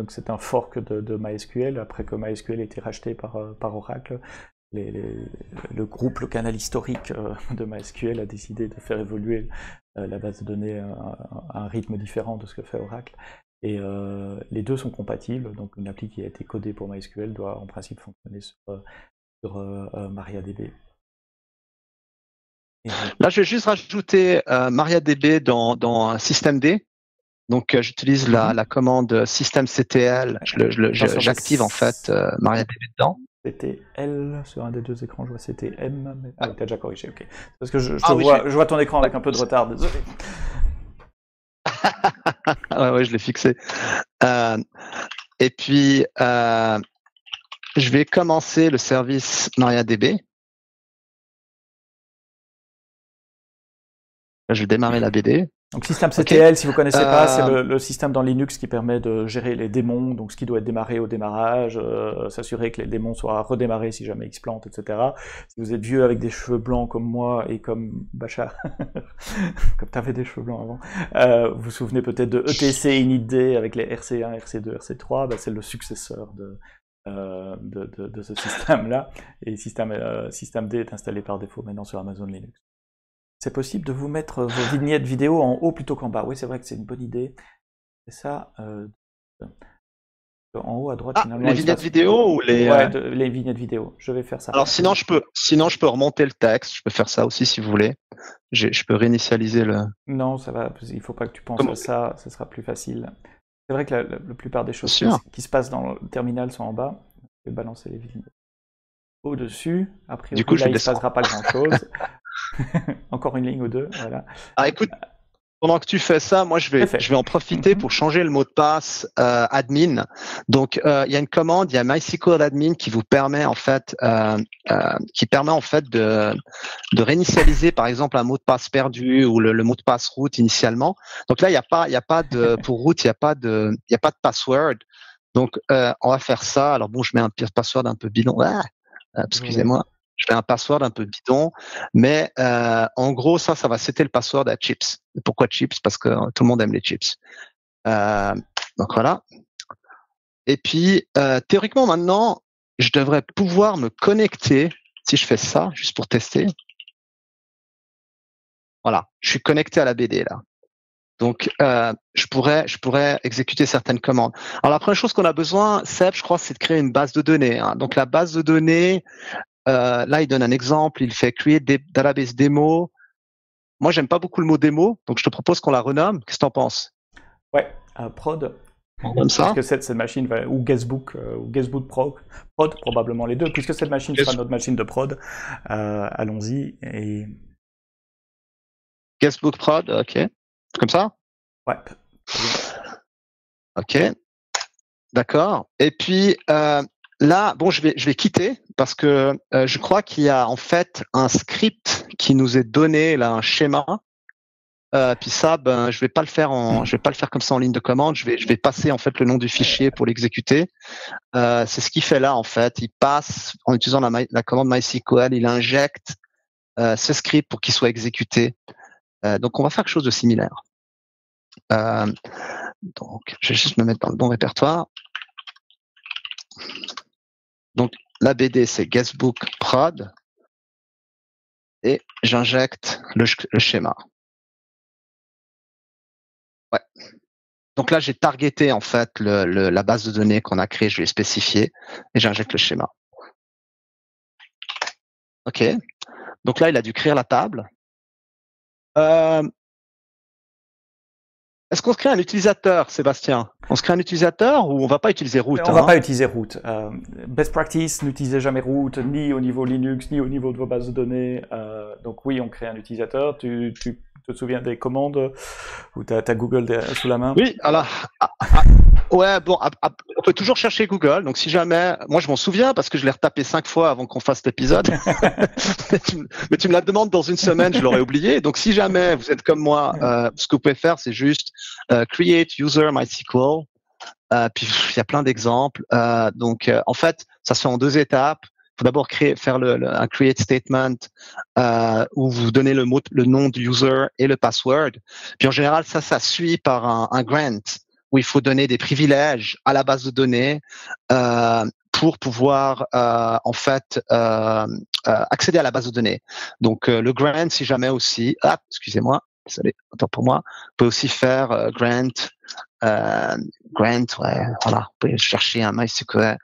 c'est un fork de MySQL, après que MySQL a été racheté par Oracle. Le groupe, le canal historique de MySQL a décidé de faire évoluer la base de données à un rythme différent de ce que fait Oracle. Et les deux sont compatibles, donc une appli qui a été codée pour MySQL doit en principe fonctionner sur MariaDB. Là, je vais juste rajouter MariaDB dans systemd. Donc, j'utilise la commande systemctl. J'active en fait MariaDB dedans. C'était L sur un des deux écrans, je vois c'était M. Mais... Ah oui, t'as déjà corrigé, ok. Parce que je vois ton écran avec un peu de retard, désolé. ouais, je l'ai fixé. Et puis, je vais commencer le service MariaDB. Là, je vais démarrer la BD. Donc systemctl, si vous connaissez pas, c'est le système dans Linux qui permet de gérer les démons, donc ce qui doit être démarré au démarrage, s'assurer que les démons soient redémarrés si jamais ils se plantent, etc. Si vous êtes vieux avec des cheveux blancs comme moi et comme Bachar, comme tu avais des cheveux blancs avant, vous vous souvenez peut-être de etc initd avec les RC1, RC2, RC3, bah, c'est le successeur de ce système-là, et systemd est installé par défaut maintenant sur Amazon Linux. C'est possible de vous mettre vos vignettes vidéo en haut plutôt qu'en bas. Oui, c'est vrai que c'est une bonne idée. C'est ça. En haut à droite, finalement. Les vignettes vidéo ou les. Ouais, les vignettes vidéo. Je vais faire ça. Alors sinon, je peux remonter le texte. Je peux faire ça aussi si vous voulez. Je peux réinitialiser le. Non, ça va. Il faut pas que tu penses à ça. Ce sera plus facile. C'est vrai que la plupart des choses qui se passent dans le terminal sont en bas. Je vais balancer les vignettes au-dessus. Après, du coup, là, il ne se passera pas grand-chose. Encore une ligne ou deux, voilà. Ah, écoute, pendant que tu fais ça, moi je vais en profiter pour changer le mot de passe admin. Donc il y a une commande, il y a MySQL admin qui vous permet en fait, de réinitialiser par exemple un mot de passe perdu ou le mot de passe root initialement. Donc là il y a pas de pour root, il y a pas de password. Donc on va faire ça. Alors bon, je mets un password un peu bidon. Excusez-moi. Je fais un password un peu bidon, mais en gros, ça va setter le password à chips. Pourquoi chips? Parce que tout le monde aime les chips. Donc voilà. Et puis, théoriquement, maintenant, je devrais pouvoir me connecter, si je fais ça, juste pour tester. Voilà, je suis connecté à la BD, là. Donc, je pourrais exécuter certaines commandes. Alors, la première chose qu'on a besoin, Seb, je crois, c'est de créer une base de données. Hein. Donc, la base de données, là, il donne un exemple, il fait create database demo. Moi, j'aime pas beaucoup le mot démo, donc je te propose qu'on la renomme. Qu'est-ce que t'en penses? Ouais, prod. Comme ça. Puisque cette machine va, ou Guestbook prod, probablement les deux. Puisque cette machine sera notre machine de prod, allons-y. Et... Guestbook prod, ok. Comme ça? Ouais. Ok. D'accord. Et puis, là, bon, je vais quitter parce que je crois qu'il y a en fait un script qui nous est donné, là, un schéma. Puis ça, ben, je vais pas le faire comme ça en ligne de commande. Je vais passer en fait le nom du fichier pour l'exécuter. C'est ce qu'il fait là en fait. Il passe en utilisant la commande MySQL, il injecte ce script pour qu'il soit exécuté. Donc on va faire quelque chose de similaire. Donc je vais juste me mettre dans le bon répertoire. Donc la BD c'est guestbook prod et j'injecte le schéma. Ouais. Donc là j'ai targeté en fait la base de données qu'on a créée, je l'ai spécifié et j'injecte le schéma. Ok. Donc là il a dû créer la table. Est-ce qu'on se crée un utilisateur, Sébastien? On se crée un utilisateur ou on va pas utiliser root? On va pas utiliser root. Best practice, n'utilisez jamais root, ni au niveau Linux, ni au niveau de vos bases de données. Donc oui, on crée un utilisateur. Tu te souviens des commandes où tu as Google sous la main? Oui, alors... Ouais, bon, on peut toujours chercher Google. Donc, si jamais, moi, je m'en souviens parce que je l'ai retapé 5 fois avant qu'on fasse l'épisode. mais tu me la demandes dans une semaine, je l'aurais oublié. Donc, si jamais vous êtes comme moi, ce que vous pouvez faire, c'est juste create user MySQL. Puis, il y a plein d'exemples. En fait, ça se fait en 2 étapes. Il faut d'abord faire un create statement où vous donnez le nom du user et le password. Puis, en général, ça suit par un grant, où il faut donner des privilèges à la base de données pour pouvoir accéder à la base de données. Donc le grant, si jamais aussi, excusez-moi, désolé, autant pour moi, on peut aussi faire grant, ouais, voilà, vous pouvez chercher un MySQL.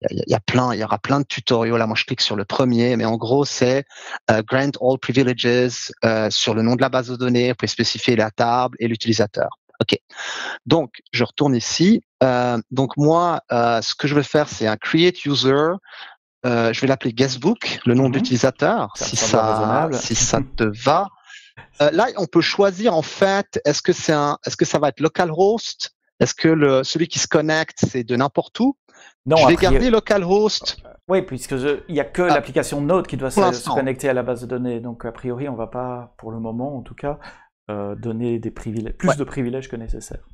Il y aura plein de tutoriels. Là, moi, je clique sur le premier, mais en gros, c'est grant all privileges sur le nom de la base de données. Vous pouvez spécifier la table et l'utilisateur. Ok. Donc, je retourne ici. Donc, moi, ce que je vais faire, c'est un create user. Je vais l'appeler guestbook, le nom de l'utilisateur, si ça te va. Là, on peut choisir en fait. Est-ce que ça va être localhost? Est-ce que celui qui se connecte, c'est de n'importe où? Non, je vais garder localhost. Oui, puisque il y a que l'application Node qui doit se connecter à la base de données. Donc, a priori, on va pas, pour le moment, en tout cas. donner des privilèges, plus de privilèges que nécessaire.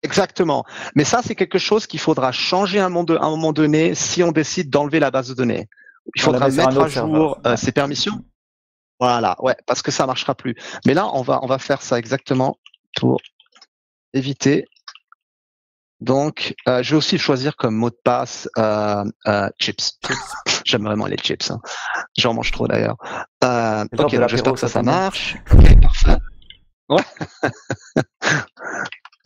Exactement. Mais ça, c'est quelque chose qu'il faudra changer à un moment donné si on décide d'enlever la base de données. Il faudra mettre à jour ces permissions. Voilà, ouais, parce que ça marchera plus. Mais là, on va faire ça exactement pour éviter. Donc, je vais aussi choisir comme mot de passe chips. J'aime vraiment les chips. Hein. J'en mange trop d'ailleurs. Ok, donc j'espère que ça marche. Ok, parfait. Ouais.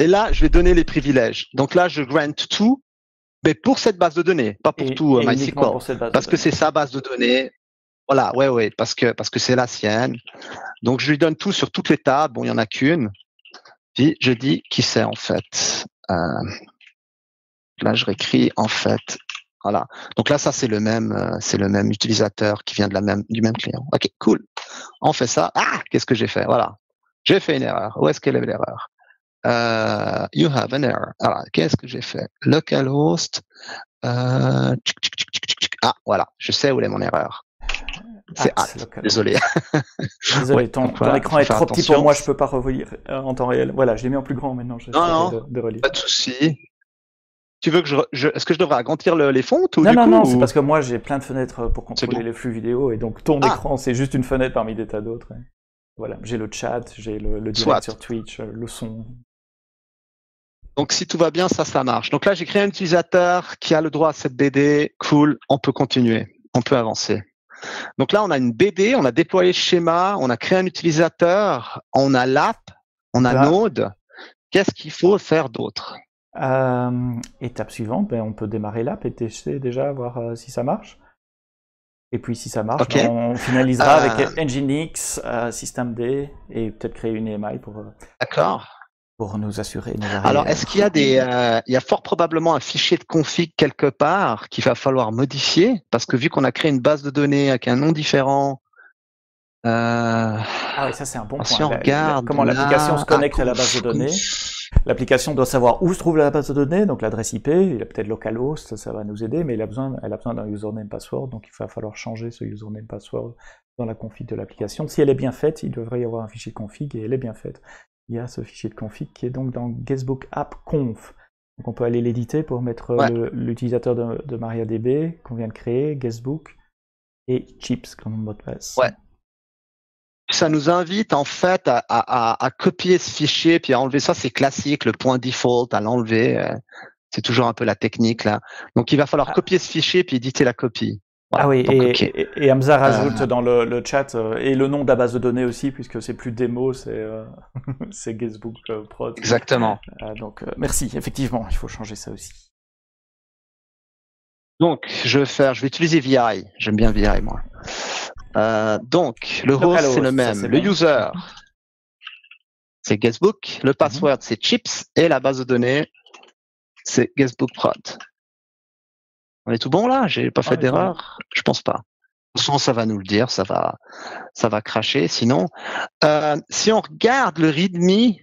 Et là, je vais donner les privilèges. Donc là, je grant tout, mais pour cette base de données, pas pour tout MySQL, parce que c'est sa base de données. Voilà, ouais, parce que c'est la sienne. Donc je lui donne tout sur toutes les tables. Bon, il y en a qu'une. Puis je dis qui c'est en fait. Là, je réécris en fait. Voilà. Donc là, ça c'est le même utilisateur qui vient du même client. Ok, cool. On fait ça. Ah, qu'est-ce que j'ai fait? Voilà. J'ai fait une erreur. Où est-ce qu'elle est l'erreur? You have an error. Alors, qu'est-ce que j'ai fait? Localhost. Ah, voilà. Je sais où est mon erreur. C'est désolé. Désolé, ouais, ton écran est trop petit pour moi, je peux pas relire en temps réel. Voilà, je l'ai mis en plus grand maintenant. Non, de relire. Pas de souci. Tu veux que est-ce que je devrais agrandir les fontes ou Non, c'est parce que moi j'ai plein de fenêtres pour contrôler les flux vidéo et donc ton écran c'est juste une fenêtre parmi des tas d'autres. Et... Voilà, j'ai le chat, j'ai le direct sur Twitch, le son. Donc si tout va bien, ça marche. Donc là j'ai créé un utilisateur qui a le droit à cette BD. Cool, on peut continuer, on peut avancer. Donc là on a une BD, on a déployé le schéma, on a créé un utilisateur, on a l'app, on a Node. Qu'est-ce qu'il faut faire d'autre? Étape suivante, on peut démarrer l'app et tester déjà, voir si ça marche. Et puis si ça marche, on finalisera avec Nginx, systemd et peut-être créer une EMI pour nous assurer. Alors, est-ce qu'il y a il y a fort probablement un fichier de config quelque part qu'il va falloir modifier parce que vu qu'on a créé une base de données avec un nom différent. Ah oui, ça c'est un bon point. Si on regarde comment l'application se connecte à la base de données. L'application doit savoir où se trouve la base de données, donc l'adresse IP, il a peut-être localhost, ça va nous aider, mais elle a besoin d'un username password, donc il va falloir changer ce username password dans la config de l'application. Si elle est bien faite, il devrait y avoir un fichier config, et elle est bien faite. Il y a ce fichier de config qui est donc dans guestbook app conf. Donc on peut aller l'éditer pour mettre l'utilisateur de MariaDB qu'on vient de créer, guestbook, et chips comme mot de passe. Ouais. Ça nous invite en fait à copier ce fichier puis à enlever ça, c'est classique, le point default, à l'enlever, c'est toujours un peu la technique là. Donc il va falloir copier ce fichier puis éditer la copie. Voilà. Ah oui, donc, et Hamza rajoute dans le chat et le nom de la base de données aussi, puisque c'est plus démo, c'est guestbook prod. Exactement. Donc merci, effectivement, il faut changer ça aussi. Donc je vais utiliser VI, j'aime bien VI moi. Donc, le host, c'est le même. Le user, c'est guestbook. Le password, c'est chips. Et la base de données, c'est guestbook prod. On est tout bon là? J'ai pas fait d'erreur? Je pense pas. De toute façon, ça va nous le dire. Ça va cracher. Sinon, si on regarde le README,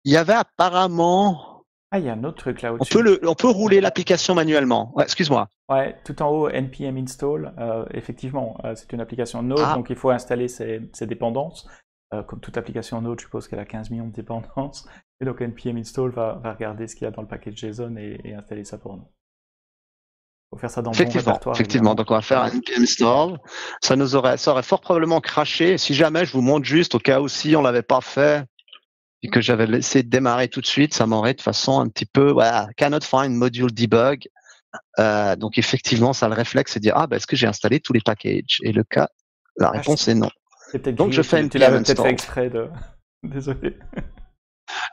il y avait apparemment... Ah, il y a un autre truc là au-dessus. On peut rouler l'application manuellement. Ouais, excuse-moi. Ouais, tout en haut, npm install. Effectivement, c'est une application Node, donc il faut installer ses dépendances. Comme toute application Node, je suppose qu'elle a 15 millions de dépendances. Et donc npm install va regarder ce qu'il y a dans le package JSON et installer ça pour nous. Il faut faire ça dans le bon répertoire. Effectivement, donc on va faire un npm install. Ça aurait fort probablement craché. Si jamais, je vous montre juste au cas où si on l'avait pas fait. Et que j'avais laissé démarrer tout de suite, ça m'aurait de façon un petit peu, cannot find module debug. Donc effectivement, ça le réflexe, c'est dire est-ce que j'ai installé tous les packages? Et la réponse est non. Donc je fais tu l'avais peut-être fait exprès de. Désolé.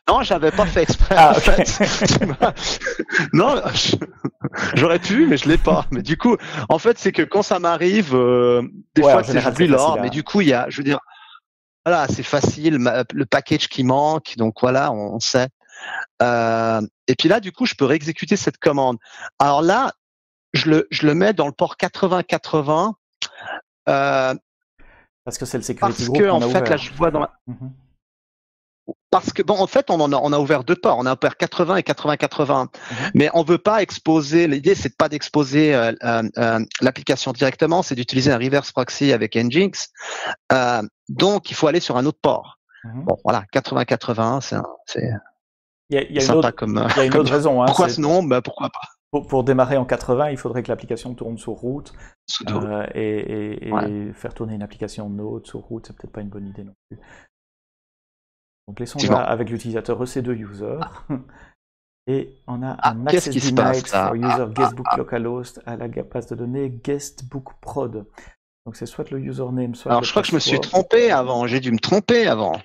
Non, j'avais pas fait exprès. En fait. Non, j'aurais pu, mais je l'ai pas. Mais du coup, en fait, c'est que quand ça m'arrive, des fois, j'oublie l'or, mais du coup, il y a, je veux dire. Voilà, c'est facile, le package qui manque, donc voilà, on sait. Et puis là, du coup, je peux réexécuter cette commande. Alors là, je le mets dans le port 8080. Parce que c'est le security group qu'on a ouvert. Là, je vois dans parce que bon, en fait, on a ouvert deux ports. On a ouvert 80 et 80-80. Mais on veut pas exposer. L'idée, c'est pas d'exposer l'application directement, c'est d'utiliser un reverse proxy avec Nginx. Donc, il faut aller sur un autre port. Bon, voilà, 80-80, c'est Il y a sympa comme. il y a une autre raison. Hein, pourquoi ce nom? Ben, pourquoi pas? Pour démarrer en 80, il faudrait que l'application tourne sous root. Sudo. Et faire tourner une application Node sous root, c'est peut-être pas une bonne idée non plus. Donc laissons-la avec l'utilisateur EC2 user. Et on a un access denied for user guestbook localhost à la base de données guestbook prod. Donc c'est soit le username, soit Alors le je crois que je me suis password. trompé avant, j'ai dû me tromper avant.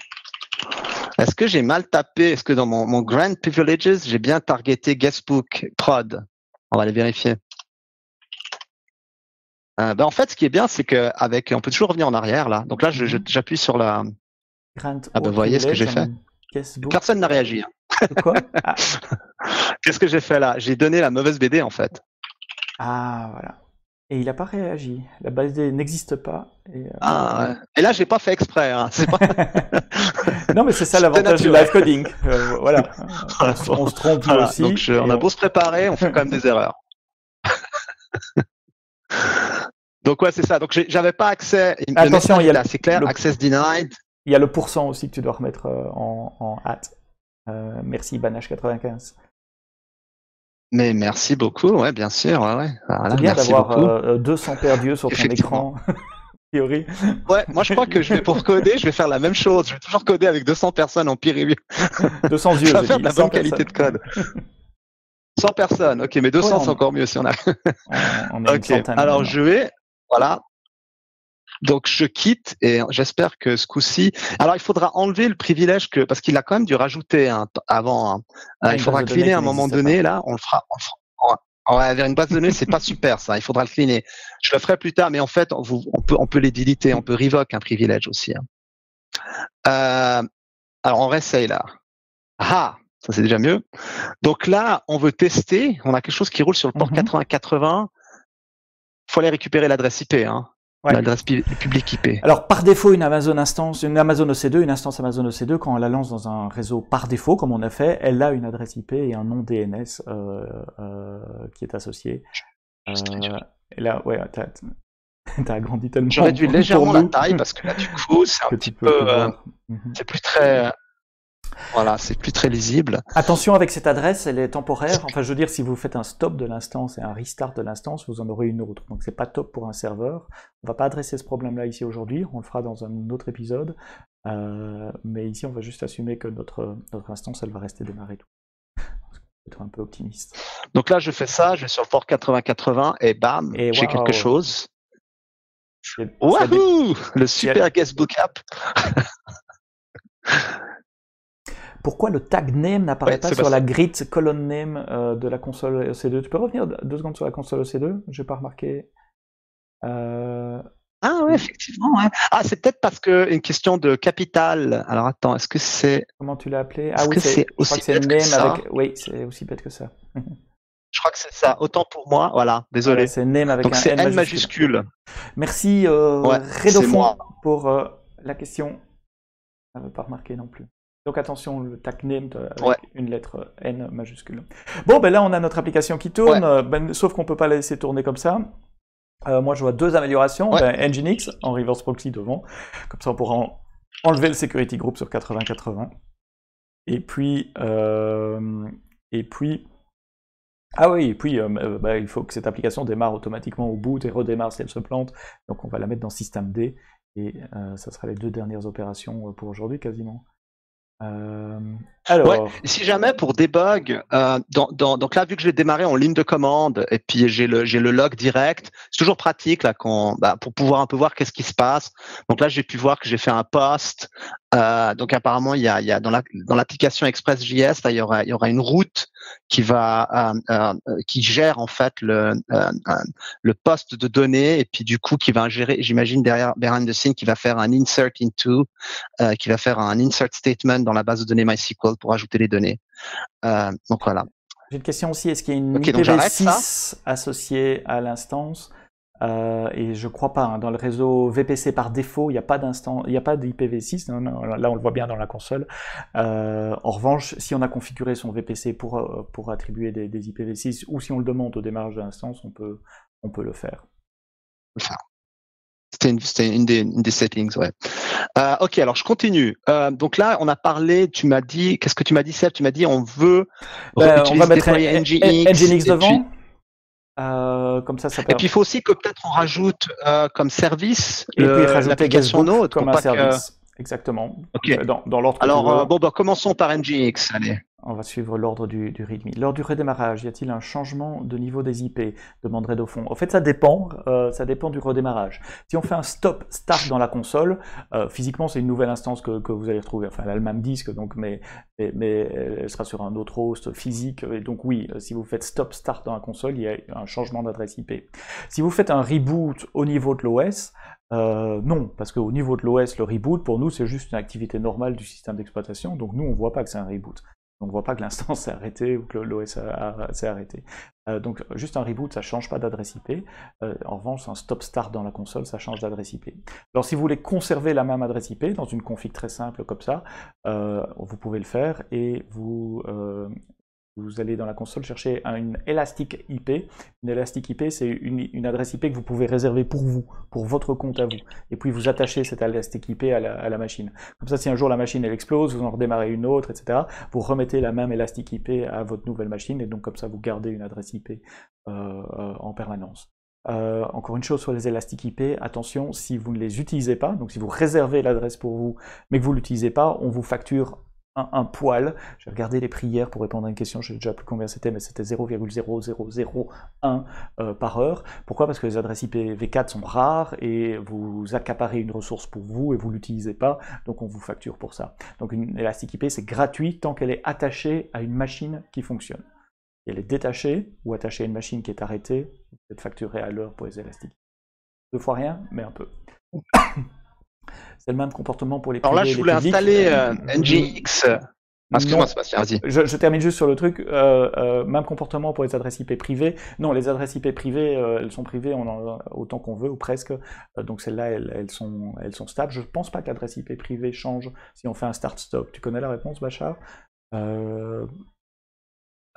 Est-ce que j'ai mal tapé? Est-ce que dans mon Grand Privileges, j'ai bien targeté guestbook prod? On va aller vérifier. Ben en fait, ce qui est bien, c'est que on peut toujours revenir en arrière là. Donc là, j'appuie sur la. Grant Ah ben vous voyez ce que j'ai fait. Guestbook. Personne n'a réagi. Quoi? Ah. Qu'est-ce que j'ai fait là? J'ai donné la mauvaise BD en fait. Ah voilà. Et il n'a pas réagi. La base D n'existe pas. Et là, j'ai pas fait exprès. Hein. C'est pas... non, mais c'est ça l'avantage du live coding. Voilà. On se trompe voilà. aussi. Donc, on a beau se préparer, on fait quand même des erreurs. Donc ouais, c'est ça. Donc j'avais pas accès. Attention, il y a c'est clair. Access denied. Il y a le pourcent aussi que tu dois remettre en hâte. Merci Banache95. Mais merci beaucoup, ouais, bien sûr, ouais. Voilà, c'est bien d'avoir 200 paires d'yeux sur ton écran, théorie. Ouais, moi je crois que pour coder, je vais faire la même chose. Je vais toujours coder avec 200 personnes en peer review. 200 yeux, je vais faire de la bonne qualité de code. 100 personnes, ok, mais 200 c'est encore mieux si on a. on est une centaine. Alors je vais, voilà. Donc je quitte et j'espère que ce coup-ci. Alors il faudra enlever le privilège parce qu'il a quand même dû rajouter avant. Il faudra cleaner à un moment donné. Là, on le fera. Ouais, vers une base de données, c'est pas super ça. Il faudra le cleaner. Je le ferai plus tard, mais en fait, on peut les deleter, on peut revoke un privilège aussi. Alors on réessaye là. Ah, ça c'est déjà mieux. Donc là, on veut tester. On a quelque chose qui roule sur le port 80-80. Faut aller récupérer l'adresse IP. Ouais. L'adresse publique IP. Alors, par défaut, une Amazon EC2, une instance Amazon EC2, quand elle la lance dans un réseau par défaut, comme on a fait, elle a une adresse IP et un nom DNS qui est associé. Et là, ouais, t'as agrandi tellement. J'aurais dû légèrement la taille parce que là, du coup, c'est un petit peu, c'est plus très, voilà, c'est plus très lisible. Attention avec cette adresse, elle est temporaire. Enfin, je veux dire, si vous faites un stop de l'instance et un restart de l'instance, vous en aurez une autre. Donc, c'est pas top pour un serveur. On va pas adresser ce problème-là ici aujourd'hui. On le fera dans un autre épisode. Mais ici, on va juste assumer que notre instance, elle va rester démarrée tout. Être un peu optimiste. Donc là, je fais ça, je vais sur le port 80-80 et bam, j'ai quelque chose. Wouhou! Le super guestbook app. Pourquoi le tag name n'apparaît pas sur la grid colonne name de la console EC2? Tu peux revenir 2 secondes sur la console EC2? J'ai pas remarqué. Ah ouais, effectivement. Ouais. Ah, c'est peut-être parce que une question de capital. Alors attends, est-ce que c'est... Comment tu l'as appelé? Ah oui, c'est aussi bête que ça. Oui, c'est aussi bête que ça. Je crois que c'est ça. Autant pour moi. Voilà, désolé. C'est name avec donc c'est N majuscule. Merci Redofon pour la question. Je n'avais pas remarqué non plus. Donc attention, le tag name avec une lettre N majuscule. Bon, ben là, on a notre application qui tourne, sauf qu'on ne peut pas la laisser tourner comme ça. Moi, je vois 2 améliorations. Nginx en reverse proxy devant. Comme ça, on pourra enlever le security group sur 80-80. Et puis... il faut que cette application démarre automatiquement au boot et redémarre si elle se plante. Donc, on va la mettre dans systemd. Et ça sera les 2 dernières opérations pour aujourd'hui, quasiment. Alors, si jamais pour debug, donc là vu que je l'ai démarré en ligne de commande et puis j'ai le log direct, c'est toujours pratique là pour pouvoir un peu voir qu'est-ce qui se passe. Donc là j'ai pu voir que j'ai fait un post. Donc apparemment il y a dans l'application ExpressJS là, il y aura une route qui va qui gère en fait le poste de données et puis du coup qui va gérer, j'imagine derrière behind the scene, qui va faire un insert into, qui va faire un insert statement dans la base de données MySQL pour ajouter les données. Donc voilà. J'ai une question aussi, est-ce qu'il y a une IPv6 associée à l'instance? Et je crois pas, dans le réseau VPC par défaut, il n'y a pas d'IPv6. Non, là, on le voit bien dans la console. En revanche, si on a configuré son VPC pour attribuer des IPv6, ou si on le demande au démarrage de l'instance, on peut le faire. C'était une des settings, ouais. Ok, alors je continue. Donc là, on a parlé, tu m'as dit, qu'est-ce que tu m'as dit, Seb? Tu m'as dit, on veut on va mettre déployer Nginx devant. Comme ça et puis il faut aussi que peut-être on rajoute comme service et puis rajouter l'application Node comme un service. Exactement. Okay. Dans l'ordre. Alors commençons par Nginx. Allez. On va suivre l'ordre du README. Lors du redémarrage, y a-t-il un changement de niveau des IP? Demanderait Dauphin. En fait, ça dépend du redémarrage. Si on fait un stop start dans la console, physiquement, c'est une nouvelle instance que vous allez retrouver. Enfin, elle a le même disque, donc, mais elle sera sur un autre host physique. Et donc oui, si vous faites stop start dans la console, il y a un changement d'adresse IP. Si vous faites un reboot au niveau de l'OS, non, parce qu'au niveau de l'OS, le reboot, pour nous, c'est juste une activité normale du système d'exploitation. Donc nous, on voit pas que c'est un reboot. On ne voit pas que l'instance s'est arrêtée ou que l'OS s'est arrêté. Donc juste un reboot, ça ne change pas d'adresse IP. En revanche, un stop-start dans la console, ça change d'adresse IP. Alors si vous voulez conserver la même adresse IP dans une config très simple comme ça, vous pouvez le faire et vous allez dans la console chercher une Elastic IP. Une Elastic IP, c'est une adresse IP que vous pouvez réserver pour vous, pour votre compte à vous. Et puis vous attachez cette Elastic IP à la machine. Comme ça, si un jour la machine elle explose, vous en redémarrez une autre, etc., vous remettez la même Elastic IP à votre nouvelle machine, et donc comme ça, vous gardez une adresse IP en permanence. Encore une chose sur les Elastic IP, attention, si vous ne les utilisez pas, donc si vous réservez l'adresse pour vous, mais que vous ne l'utilisez pas, on vous facture un poil. J'ai regardé les prix hier pour répondre à une question, je ne sais déjà plus combien c'était, mais c'était 0,0001 par heure. Pourquoi? Parce que les adresses IPv4 sont rares et vous accaparez une ressource pour vous et vous ne l'utilisez pas, donc on vous facture pour ça. Donc une Elastic IP, c'est gratuit tant qu'elle est attachée à une machine qui fonctionne. Si elle est détachée ou attachée à une machine qui est arrêtée, vous êtes facturé à l'heure pour les Elastic. 2 fois rien, mais un peu. C'est le même comportement pour les privés. Alors là, je voulais installer Nginx. Excuse-moi, Sébastien, vas-y. Je termine juste sur le truc. Même comportement pour les adresses IP privées. Non, les adresses IP privées, elles sont privées autant qu'on veut, ou presque. Donc celles-là, elles sont stables. Je ne pense pas que l'adresse IP privée change si on fait un start-stop. Tu connais la réponse, Bachar?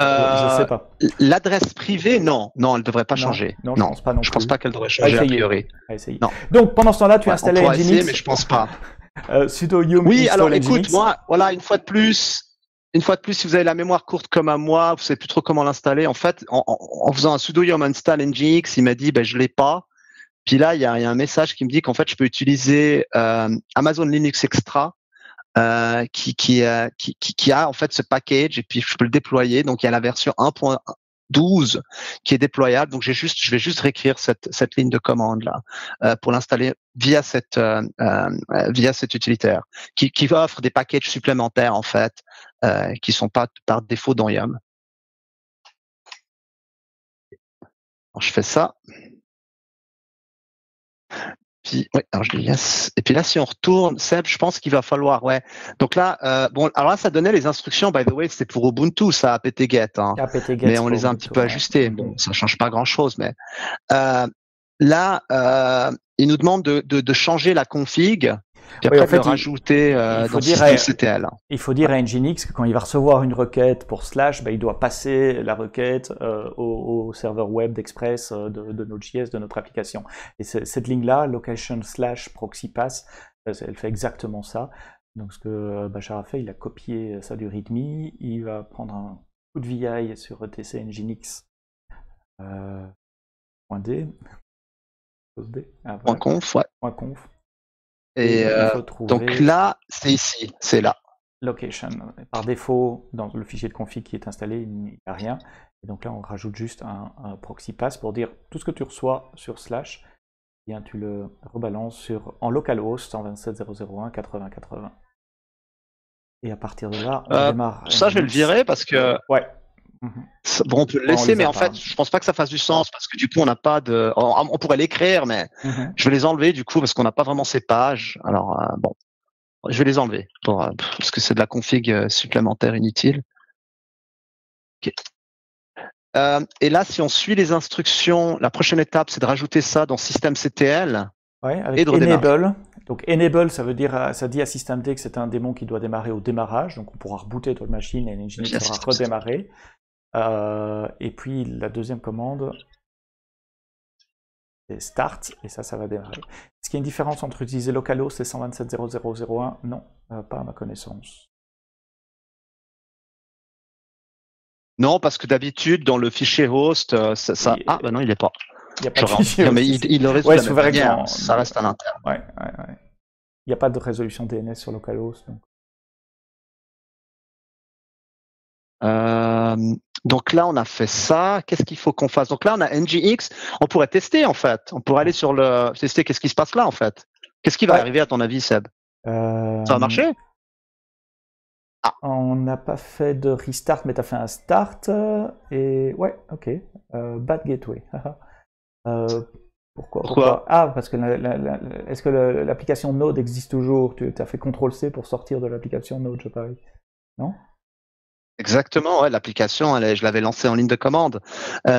Je sais pas. L'adresse privée, non, elle ne devrait pas changer. Non, je pense pas non plus. Je pense pas qu'elle devrait changer a priori. Non. Donc pendant ce temps-là, tu installais Nginx. Essayer, mais je pense pas. Sudo yum oui, install alors Nginx. écoute, moi, voilà, une fois de plus, si vous avez la mémoire courte comme à moi, vous savez plus trop comment l'installer. En fait, en faisant un sudo yum install Nginx, il m'a dit, je l'ai pas. Puis là, il y a un message qui me dit qu'en fait, je peux utiliser Amazon Linux Extra. Qui a en fait ce package et puis je peux le déployer. Donc il y a la version 1.12 qui est déployable. Donc je vais juste réécrire cette ligne de commande là pour l'installer via cet utilitaire qui offre des packages supplémentaires en fait qui sont pas par défaut dans Yum. Alors, je fais ça. Puis, oui, alors je dis yes. Et puis là, si on retourne, Seb, je pense qu'il va falloir, ouais. Donc là, alors là, ça donnait les instructions, by the way, c'était pour Ubuntu, ça, apt-get, hein. apt-get, mais on les a un petit peu ajustées. Bon, ça change pas grand-chose, mais là, il nous demande de changer la config. Puis après, en fait, de rajouter dans systemctl. Il faut dire à Nginx que quand il va recevoir une requête pour slash, il doit passer la requête au serveur web d'Express de Node.js, de notre application. Et cette ligne-là, location/proxypass, elle fait exactement ça. Donc ce que Bachar a fait, il a copié ça du README, il va prendre un coup de VI sur etc nginx .d, .conf, ouais. .conf. Et donc là, c'est ici, c'est là. Location. Par défaut, dans le fichier de config qui est installé, il n'y a rien. Et donc là, on rajoute juste un proxy pass pour dire tout ce que tu reçois sur slash, eh bien tu le rebalances en localhost 127.0.0.1.80.80. Et à partir de là, on démarre. Ça, je vais le virer parce que. Ouais. Bon, on peut le laisser, mais en fait, je pense pas que ça fasse du sens parce que du coup, on n'a pas de. On pourrait l'écrire, mais je vais les enlever du coup parce qu'on n'a pas vraiment ces pages. Alors bon, je vais les enlever parce que c'est de la config supplémentaire inutile. Ok. Et là, si on suit les instructions, la prochaine étape, c'est de rajouter ça dans systemctl Ouais, et avec de redémarrer. enable. Donc enable, ça veut dire, ça dit à systemd que c'est un démon qui doit démarrer au démarrage, donc on pourra rebooter notre machine et Nginx Bien, sera c'est- redémarré. Et puis la deuxième commande, c'est start, et ça va démarrer. Est-ce qu'il y a une différence entre utiliser localhost et 127.0.0.0.1? Non, pas à ma connaissance. Non, parce que d'habitude, dans le fichier host, Ah, bah non, il est pas. Il n'y a pas de J'aurais envie de fichier dire, mais host. il le résout Ouais, de la sous même règle manière. en- Ça reste à l'interne. Ouais. Il n'y a pas de résolution DNS sur localhost. Donc. Donc là, on a fait ça. Qu'est-ce qu'il faut qu'on fasse? Donc là, on a NGX. On pourrait tester, en fait. On pourrait aller sur le tester qu'est-ce qui se passe là, en fait. Qu'est-ce qui va Ouais. arriver, à ton avis, Seb? Euh, Ça va marcher? On n'a pas fait de restart, mais tu as fait un start. Et ouais, ok. Bad gateway. Pourquoi? Ah, parce que est-ce que l'application Node existe toujours? Tu as fait CTRL-C pour sortir de l'application Node, je parie. Non? Exactement, ouais, l'application, je l'avais lancée en ligne de commande.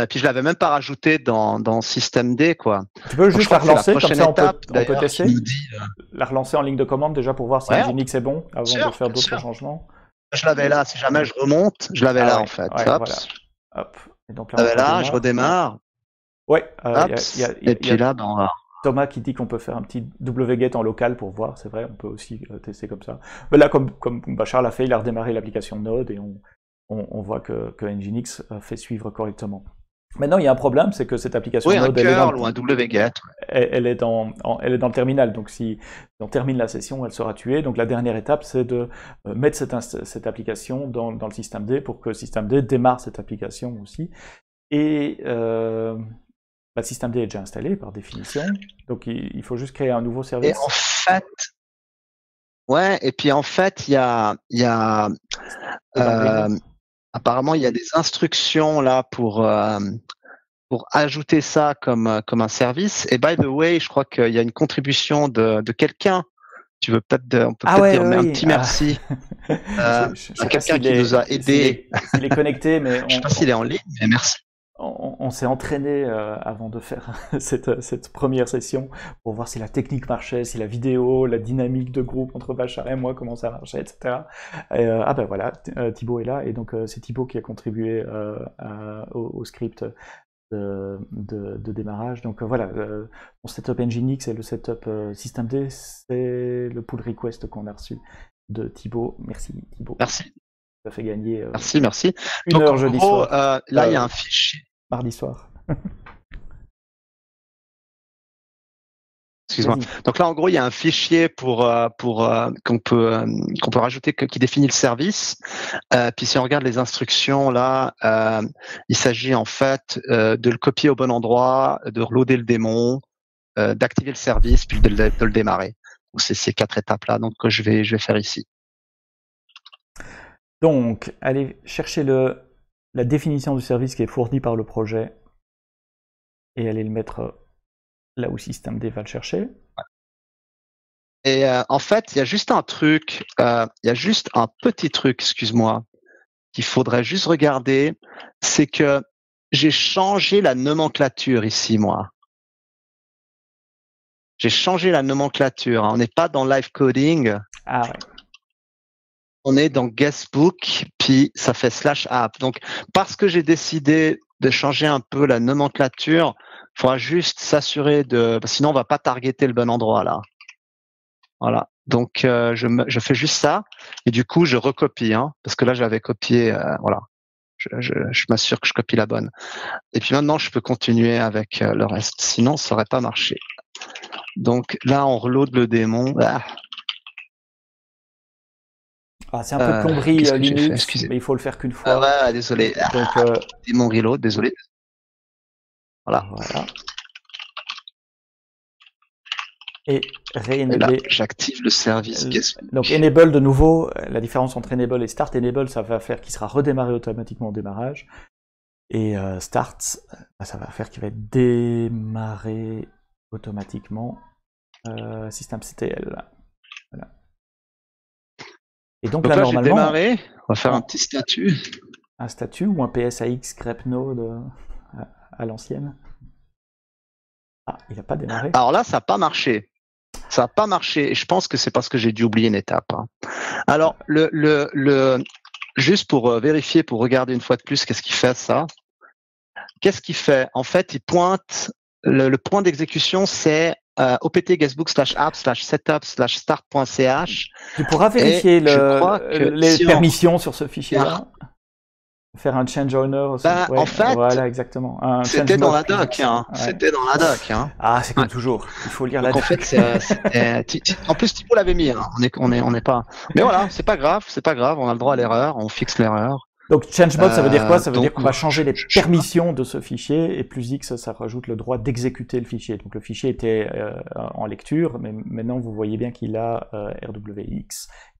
Puis je l'avais même pas rajoutée dans systemd, quoi. Tu peux Donc, je juste crois la que c'est la relancer, comme prochaine ça on étape, peut d'ailleurs, tester. qui nous dit, La relancer en ligne de commande déjà pour voir si Ouais, Nginx est bon avant sûr, de faire bien d'autres sûr. changements. Je l'avais là, si jamais je remonte, je l'avais Ah là, ouais, en fait. ouais, Hop. voilà. Hop. Et donc Je là, on l'avais là, je redémarre. redémarre. Ouais, Hop. Et puis là, ben, on va. Thomas qui dit qu'on peut faire un petit wget en local pour voir, c'est vrai, on peut aussi tester comme ça. Mais là, comme Bachar l'a fait, il a redémarré l'application Node et on voit que Nginx fait suivre correctement. Maintenant, il y a un problème, c'est que cette application Oui, un Node, elle est, curl ou un wget. elle est dans le terminal. Donc, si on termine la session, elle sera tuée. Donc, la dernière étape, c'est de mettre cette application dans le systemd pour que systemd démarre cette application aussi. Et le systemd est déjà installé par définition, donc il faut juste créer un nouveau service. Et en fait, ouais, et puis en fait, il y a apparemment, il y a des instructions là pour ajouter ça comme un service. Et by the way, je crois qu'il y a une contribution de quelqu'un. On peut peut-être dire un petit merci à quelqu'un qui nous a aidé. Il est connecté, mais je ne sais pas s'il est en ligne, mais merci. On s'est entraîné avant de faire cette première session pour voir si la technique marchait, si la vidéo, la dynamique de groupe entre Bachar et moi, comment ça marchait, etc. Ah ben voilà, Thibaut est là, et donc c'est Thibaut qui a contribué au script de démarrage. Donc voilà, mon setup Nginx et le setup systemd, c'est le pull request qu'on a reçu de Thibaut. Merci Thibaut. Merci. Ça fait gagner merci. une heure jeudi soir. Là, il y a un fichier. Mardi soir. Excuse-moi. Donc là, en gros, il y a un fichier qu'on peut rajouter qui définit le service. Puis si on regarde les instructions là, il s'agit en fait de le copier au bon endroit, de reloader le démon, d'activer le service, puis de le démarrer. Donc c'est ces 4 étapes là donc que je vais faire ici. Donc, allez chercher la définition du service qui est fournie par le projet et allez le mettre là où systemd va le chercher. Et en fait, il y a juste un truc, il y a juste un petit truc, excuse-moi, qu'il faudrait juste regarder, c'est que j'ai changé la nomenclature ici, moi. J'ai changé la nomenclature. On n'est pas dans live coding. Ah ouais. On est dans guestbook, puis ça fait /app. Donc, parce que j'ai décidé de changer un peu la nomenclature, il faudra juste s'assurer sinon on va pas targeter le bon endroit là. Voilà. Donc je fais juste ça et du coup je recopie, parce que là j'avais copié, voilà. Je m'assure que je copie la bonne. Et puis maintenant je peux continuer avec le reste. Sinon ça aurait pas marché. Donc là on reload le démon. C'est un peu plomberie Linux, mais il faut le faire qu'une fois. Ah ouais, désolé. Donc démon reload, désolé. Voilà. Et re-enabler. J'active le service. Donc enable de nouveau, la différence entre enable et start, enable ça va faire qu'il sera redémarré automatiquement au démarrage. Et start, ça va faire qu'il va être démarré automatiquement systemctl. Voilà. Et donc là, normalement. Démarré. On va faire un petit statut. un statut ou un PSAX grep node à l'ancienne? Ah, il n'a pas démarré. Alors là, ça n'a pas marché. Ça n'a pas marché. Et je pense que c'est parce que j'ai dû oublier une étape. Hein. Alors, juste pour vérifier, pour regarder une fois de plus, qu'est-ce qu'il fait ça? Qu'est-ce qu'il fait? En fait, il pointe le point d'exécution, c'est opt guestbook/app/setup/start.ch. Tu pourras vérifier les si permissions sur ce fichier-là. Faire un change owner. Ouais, en fait, voilà, exactement. C'était dans la doc. Hein. Ouais. C'était dans la doc. Hein. Ah, c'est comme toujours. Il faut lire la doc. En fait, en plus, Thibault l'avait mis. Hein. On est pas. Mais voilà, c'est pas grave. C'est pas grave. On a le droit à l'erreur. On fixe l'erreur. Donc, change mode, ça veut dire quoi? Ça veut dire qu'on va changer les permissions de ce fichier, et plus X, ça rajoute le droit d'exécuter le fichier. Donc, le fichier était en lecture, mais maintenant, vous voyez bien qu'il a RWX. Il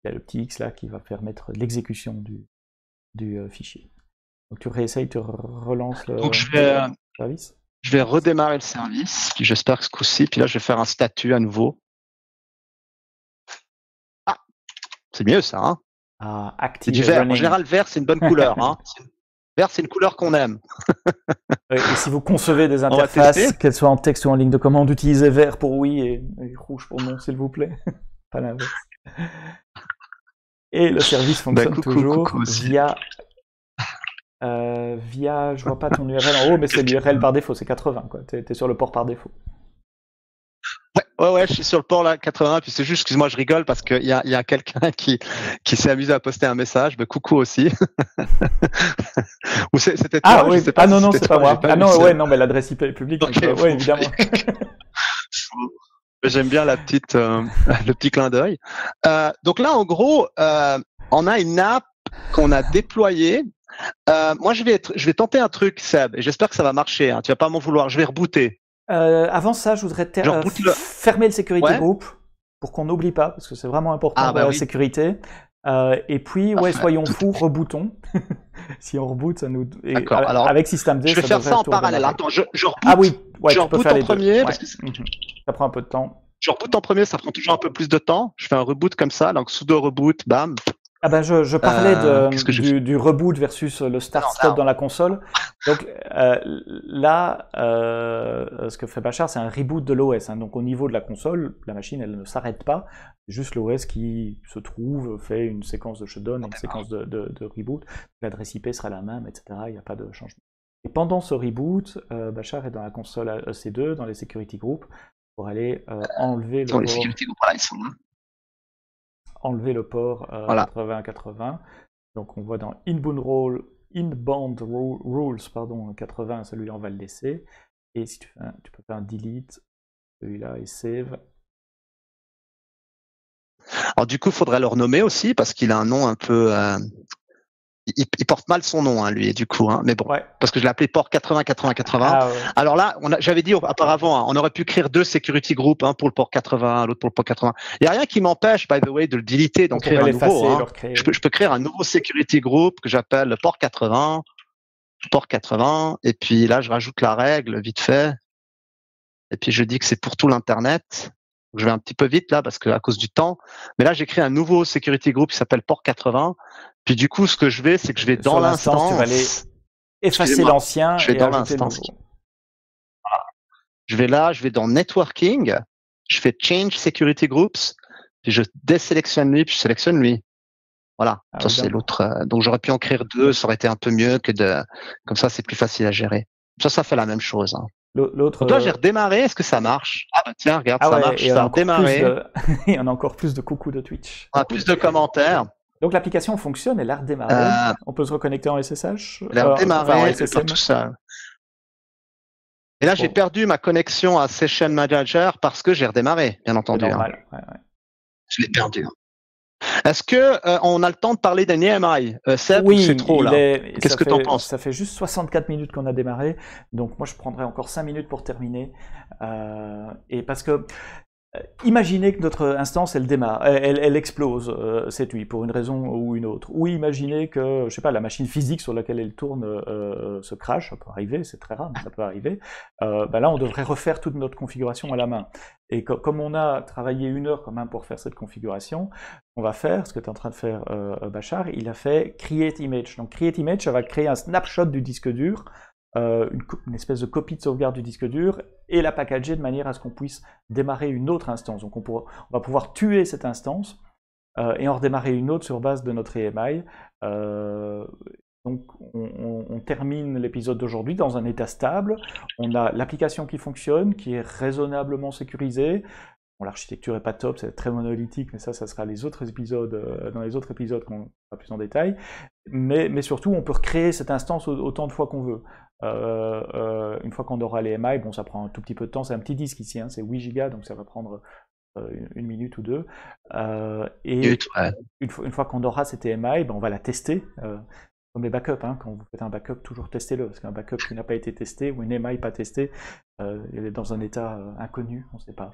y a le petit X là qui va permettre l'exécution du fichier. Donc, tu réessayes, tu relances le service? Je vais redémarrer le service, puis j'espère que ce coup-ci, puis là, je vais faire un statut à nouveau. Ah, c'est mieux ça, hein? C'est du vert. En général, vert, c'est une bonne couleur. Hein. Vert, c'est une couleur qu'on aime. Et si vous concevez des interfaces, qu'elles soient en texte ou en ligne de commande, utilisez vert pour oui et rouge pour non, s'il vous plaît. Pas l'inverse. Et le service fonctionne toujours via, je vois pas ton URL en haut, mais c'est l'URL par défaut, c'est 80, quoi. T'es sur le port par défaut. Ouais, je suis sur le port là, 80, puis c'est juste, excuse-moi, je rigole parce qu'il y a quelqu'un qui s'est amusé à poster un message, mais coucou aussi. Ou c'était toi? Ah oui, je sais pas non, c'est pas moi. Ah non, ouais, non, mais l'adresse IP est publique, donc ouais, évidemment. J'aime bien le petit clin d'œil. Donc là, en gros, on a une app qu'on a déployée. Moi, je vais tenter un truc, Seb, et j'espère que ça va marcher. Hein. Tu vas pas m'en vouloir. Je vais rebooter. Avant ça, je voudrais fermer le security group pour qu'on n'oublie pas, parce que c'est vraiment important pour la sécurité. Et puis, soyons fous, rebootons. Si on reboot, ça nous. Alors, avec systemd, je vais faire ça en parallèle. Attends, je reboot. Ah oui, je reboot en premier parce que ça prend un peu de temps. Je reboot en premier, ça prend toujours un peu plus de temps. Je fais un reboot comme ça, donc sudo reboot, bam. Ah ben je parlais du reboot versus le start-stop dans la console. Donc là, ce que fait Bachar, c'est un reboot de l'OS. Hein. Donc au niveau de la console, la machine, elle ne s'arrête pas. C'est juste l'OS qui se trouve, fait une séquence de shutdown, une séquence de reboot. L'adresse IP sera la même, etc. Il n'y a pas de changement. Et pendant ce reboot, Bachar est dans la console EC2, dans les security groups, pour aller enlever le port. Les security groups, voilà, ils sont là. Enlever le port 80-80. Donc on voit dans Inbound Rules, 80, celui-là on va le laisser. Et si tu peux faire un delete, celui-là et save. Alors du coup, il faudrait le renommer aussi parce qu'il a un nom un peu. Il porte mal son nom, hein, lui, du coup. Hein, mais bon, parce que je l'ai appelé port 80-80-80. Ah, ouais. Alors là, j'avais dit auparavant, hein, on aurait pu créer 2 security groups, un pour le port 80, l'autre pour le port 80. Il n'y a rien qui m'empêche, by the way, de le deleter, d'en créer un nouveau. Hein. Je peux créer un nouveau security group que j'appelle le port 80, et puis là, je rajoute la règle vite fait. Et puis je dis que c'est pour tout l'Internet. Je vais un petit peu vite là parce que à cause du temps. Mais là, j'ai créé un nouveau security group qui s'appelle port 80. Puis du coup, ce que je vais, c'est que je vais dans l'instance. Tu vas aller effacer l'ancien. Je vais dans l'instance. Voilà. Je vais là, je vais dans networking. Je fais change security groups. Puis je désélectionne lui, puis je sélectionne lui. Voilà. Ça c'est l'autre. Donc j'aurais pu en créer 2. Ça aurait été un peu mieux que comme ça, c'est plus facile à gérer. Ça fait la même chose. Hein. L'autre. Donc là, j'ai redémarré. Est-ce que ça marche? Ah bah tiens, regarde, ça marche. Ça a redémarré. Il y en a encore plus de coucou de Twitch. On a plus de commentaires. Donc l'application fonctionne, elle a redémarré. On peut se reconnecter en SSH. Elle a redémarré, tout ça. Et là, j'ai perdu ma connexion à Session Manager parce que j'ai redémarré, bien entendu. C'est normal. Hein. Ouais. Je l'ai perdu. Est-ce que on a le temps de parler d'un EMI, Seb, oui, c'est trop là. Qu'est-ce que tu en penses? Ça fait juste 64 minutes qu'on a démarré, donc moi je prendrai encore 5 minutes pour terminer. Et parce que Imaginez que notre instance, elle démarre, elle explose cette nuit pour une raison ou une autre. Ou imaginez que, je sais pas, la machine physique sur laquelle elle tourne se crache, ça peut arriver, c'est très rare, mais ça peut arriver. Là, on devrait refaire toute notre configuration à la main. Et comme on a travaillé 1 heure quand même pour faire cette configuration, on va faire, ce que tu es en train de faire, Bachar, il a fait Create Image. Donc Create Image, ça va créer un snapshot du disque dur, une espèce de copie de sauvegarde du disque dur et la packager de manière à ce qu'on puisse démarrer une autre instance. Donc on va pouvoir tuer cette instance et en redémarrer une autre sur base de notre EMI. Donc on termine l'épisode d'aujourd'hui dans un état stable. On a l'application qui fonctionne, qui est raisonnablement sécurisée. Bon, l'architecture est pas top, c'est très monolithique, mais ça sera les autres épisodes, dans les autres épisodes qu'on va plus en détail. Mais surtout, on peut recréer cette instance autant de fois qu'on veut. Une fois qu'on aura les MI, bon, ça prend un tout petit peu de temps, c'est un petit disque ici, hein, c'est 8 Go, donc ça va prendre 1 minute ou 2. Et une fois qu'on aura cette EMI, on va la tester. Comme les backups, hein, quand vous faites un backup, toujours testez-le, parce qu'un backup qui n'a pas été testé, ou une EMI pas testée, elle est dans un état inconnu, on ne sait pas.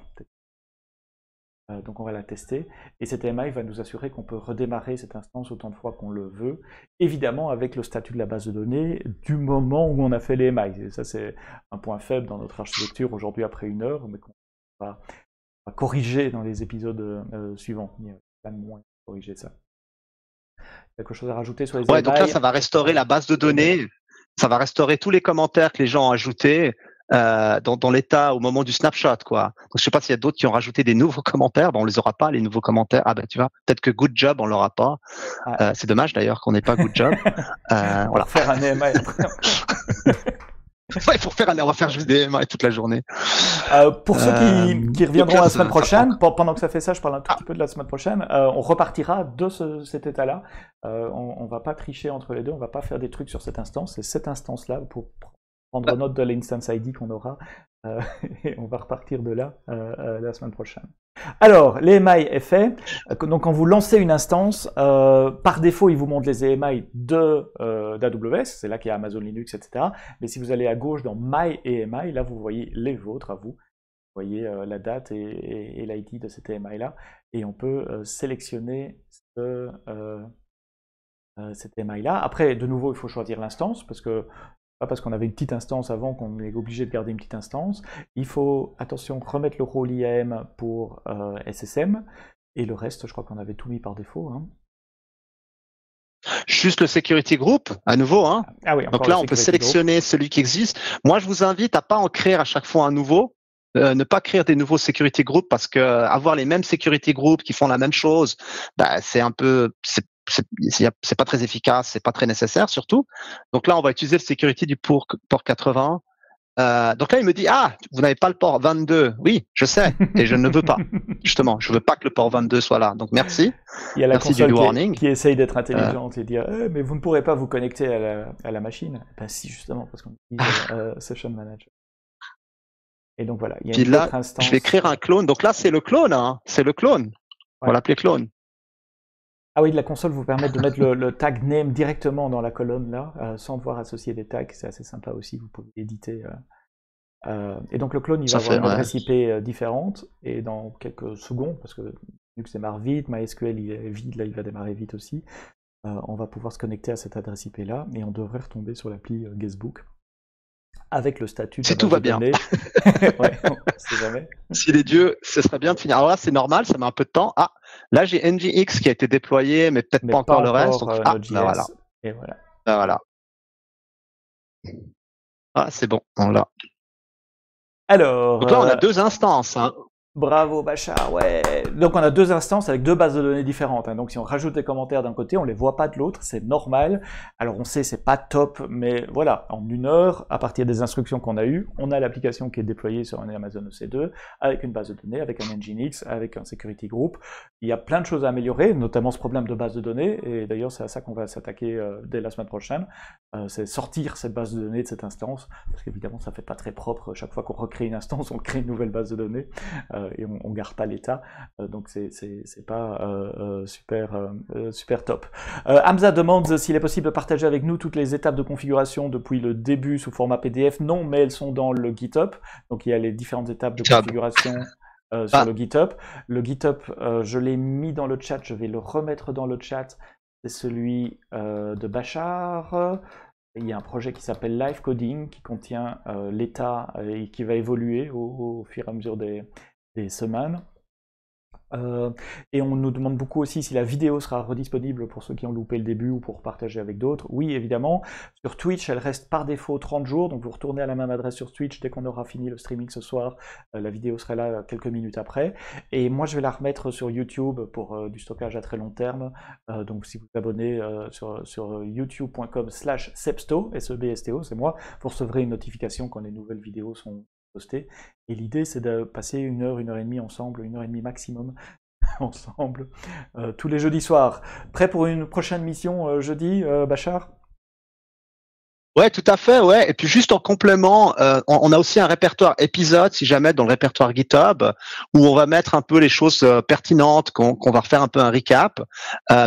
Donc on va la tester, et cette EMI va nous assurer qu'on peut redémarrer cette instance autant de fois qu'on le veut, évidemment avec le statut de la base de données du moment où on a fait les EMI. Et ça c'est un point faible dans notre architecture aujourd'hui après 1 heure, mais qu'on va corriger dans les épisodes suivants. Il y a plein de moyens de corriger ça. Quelque chose à rajouter sur les EMI? Donc là ça va restaurer la base de données, ça va restaurer tous les commentaires que les gens ont ajoutés, dans l'état au moment du snapshot, quoi. Donc, je sais pas s'il y a d'autres qui ont rajouté des nouveaux commentaires. On les aura pas, les nouveaux commentaires. Ah ben tu vois, peut-être que good job on l'aura pas. C'est dommage d'ailleurs qu'on n'ait pas good job. Voilà. Faire un EMI après. Ouais, on va faire juste des EMI toute la journée. Pour ceux qui reviendront la semaine prochaine, pendant que ça fait ça, je parle un tout petit peu de la semaine prochaine. On repartira de cet état-là. On va pas tricher entre les deux. On va pas faire des trucs sur cette instance. C'est cette instance-là pour prendre note de l'instance ID qu'on aura, et on va repartir de là la semaine prochaine. Alors, l'EMI est fait. Donc, quand vous lancez une instance, par défaut, il vous montre les EMI d'AWS, c'est là qu'il y a Amazon Linux, etc. Mais si vous allez à gauche dans My EMI, là, vous voyez les vôtres à vous. Vous voyez la date et l'ID de cette EMI-là. Et on peut sélectionner cette EMI-là. Après, de nouveau, il faut choisir l'instance, parce que pas parce qu'on avait une petite instance avant qu'on est obligé de garder une petite instance. Il faut, attention, remettre le rôle IAM pour SSM, et le reste, je crois qu'on avait tout mis par défaut. Hein. Juste le security group, à nouveau. Hein. Ah oui, donc là, on peut sélectionner celui qui existe. Moi, je vous invite à pas en créer à chaque fois un nouveau. Ne pas créer des nouveaux security groups, parce que avoir les mêmes security groups qui font la même chose, c'est un peu... c'est pas très efficace, c'est pas très nécessaire surtout. Donc là, on va utiliser le security du port 80. Donc là, il me dit, vous n'avez pas le port 22. Oui, je sais, et je ne veux pas. Justement, je veux pas que le port 22 soit là. Donc merci. Il y a la merci console du warning. qui essaye d'être intelligente et dire, mais vous ne pourrez pas vous connecter à la machine. Ben si, justement, parce qu'on utilise Session Manager. Et donc voilà, il y a une autre instance. Je vais écrire un clone. Donc là, c'est le clone, hein. C'est le clone. Ouais. On va l'appeler clone. Ah oui, la console vous permet de mettre le tag name directement dans la colonne là, sans devoir associer des tags. C'est assez sympa aussi, vous pouvez éditer. Et donc le clone, il va avoir une adresse IP différente, et dans quelques secondes, parce que Linux démarre vite, MySQL il est vide, là il va démarrer vite aussi, on va pouvoir se connecter à cette adresse IP là, et on devrait retomber sur l'appli Guestbook. Avec le statut de si tout va bien. Ouais, on sait jamais. Si les dieux, ce serait bien de finir. Alors là, c'est normal, ça met un peu de temps. Là, j'ai NGX qui a été déployé, mais peut-être pas encore le reste. Donc, voilà. Et voilà. Voilà. C'est bon, on l'a. Alors. Donc là, on a 2 instances. Hein. Bravo Bachar, ouais. Donc on a 2 instances avec 2 bases de données différentes. Hein. Donc si on rajoute des commentaires d'un côté, on les voit pas de l'autre, c'est normal. Alors on sait c'est pas top, mais voilà, en 1 heure, à partir des instructions qu'on a eues, on a l'application qui est déployée sur un Amazon EC2 avec une base de données, avec un Nginx, avec un security group. Il y a plein de choses à améliorer, notamment ce problème de base de données. Et d'ailleurs c'est à ça qu'on va s'attaquer dès la semaine prochaine. C'est sortir cette base de données de cette instance, parce qu'évidemment ça fait pas très propre. Chaque fois qu'on recrée une instance, on crée une nouvelle base de données. Et on garde pas l'état, donc c'est pas super top. Hamza demande s'il est possible de partager avec nous toutes les étapes de configuration depuis le début sous format PDF. Non, mais elles sont dans le GitHub, donc il y a les différentes étapes de configuration sur le GitHub. Le GitHub, je l'ai mis dans le chat, je vais le remettre dans le chat. C'est celui de Bachar. Il y a un projet qui s'appelle Live Coding qui contient l'état et qui va évoluer au fur et à mesure des semaines. Et on nous demande beaucoup aussi si la vidéo sera redisponible pour ceux qui ont loupé le début ou pour partager avec d'autres. Oui, évidemment. Sur Twitch, elle reste par défaut 30 jours, donc vous retournez à la même adresse sur Twitch dès qu'on aura fini le streaming ce soir. La vidéo sera là quelques minutes après. Et moi, je vais la remettre sur YouTube pour du stockage à très long terme. Donc si vous vous abonnez sur youtube.com/sebsto, S-E-B-S-T-O, c'est moi, vous recevrez une notification quand les nouvelles vidéos sont postées. Et l'idée, c'est de passer 1 heure, 1 heure et demie ensemble, 1 heure et demie maximum ensemble, tous les jeudis soirs. Prêt pour une prochaine mission jeudi, Bachar? Ouais, tout à fait, ouais. Et puis juste en complément, on a aussi un répertoire épisode, si jamais, dans le répertoire GitHub, où on va mettre un peu les choses pertinentes, qu'on va refaire un peu un recap.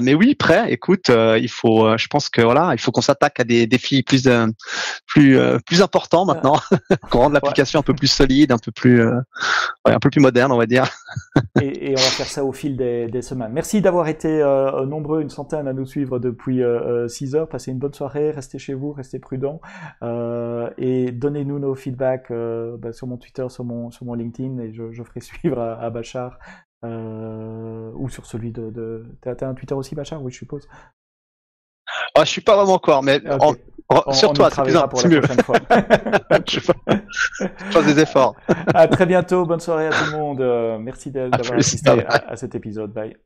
Mais oui, prêt. Écoute, il faut, je pense que voilà, il faut qu'on s'attaque à des défis plus importants maintenant, qu'on rende l'application un peu plus solide, un peu plus moderne, on va dire. Et on va faire ça au fil des semaines. Merci d'avoir été nombreux, une centaine à nous suivre depuis 6 heures. Passez une bonne soirée, restez chez vous, restez prudents. Et donnez-nous nos feedbacks sur mon Twitter, sur mon LinkedIn, et je ferai suivre à Bachar ou sur celui de... T'as un Twitter aussi, Bachar? Oui, je suppose. Je suis pas vraiment encore, mais okay. sur toi, c'est mieux. Fois. Je fais des efforts. À très bientôt, bonne soirée à tout le monde. Merci d'avoir assisté à cet épisode. Bye.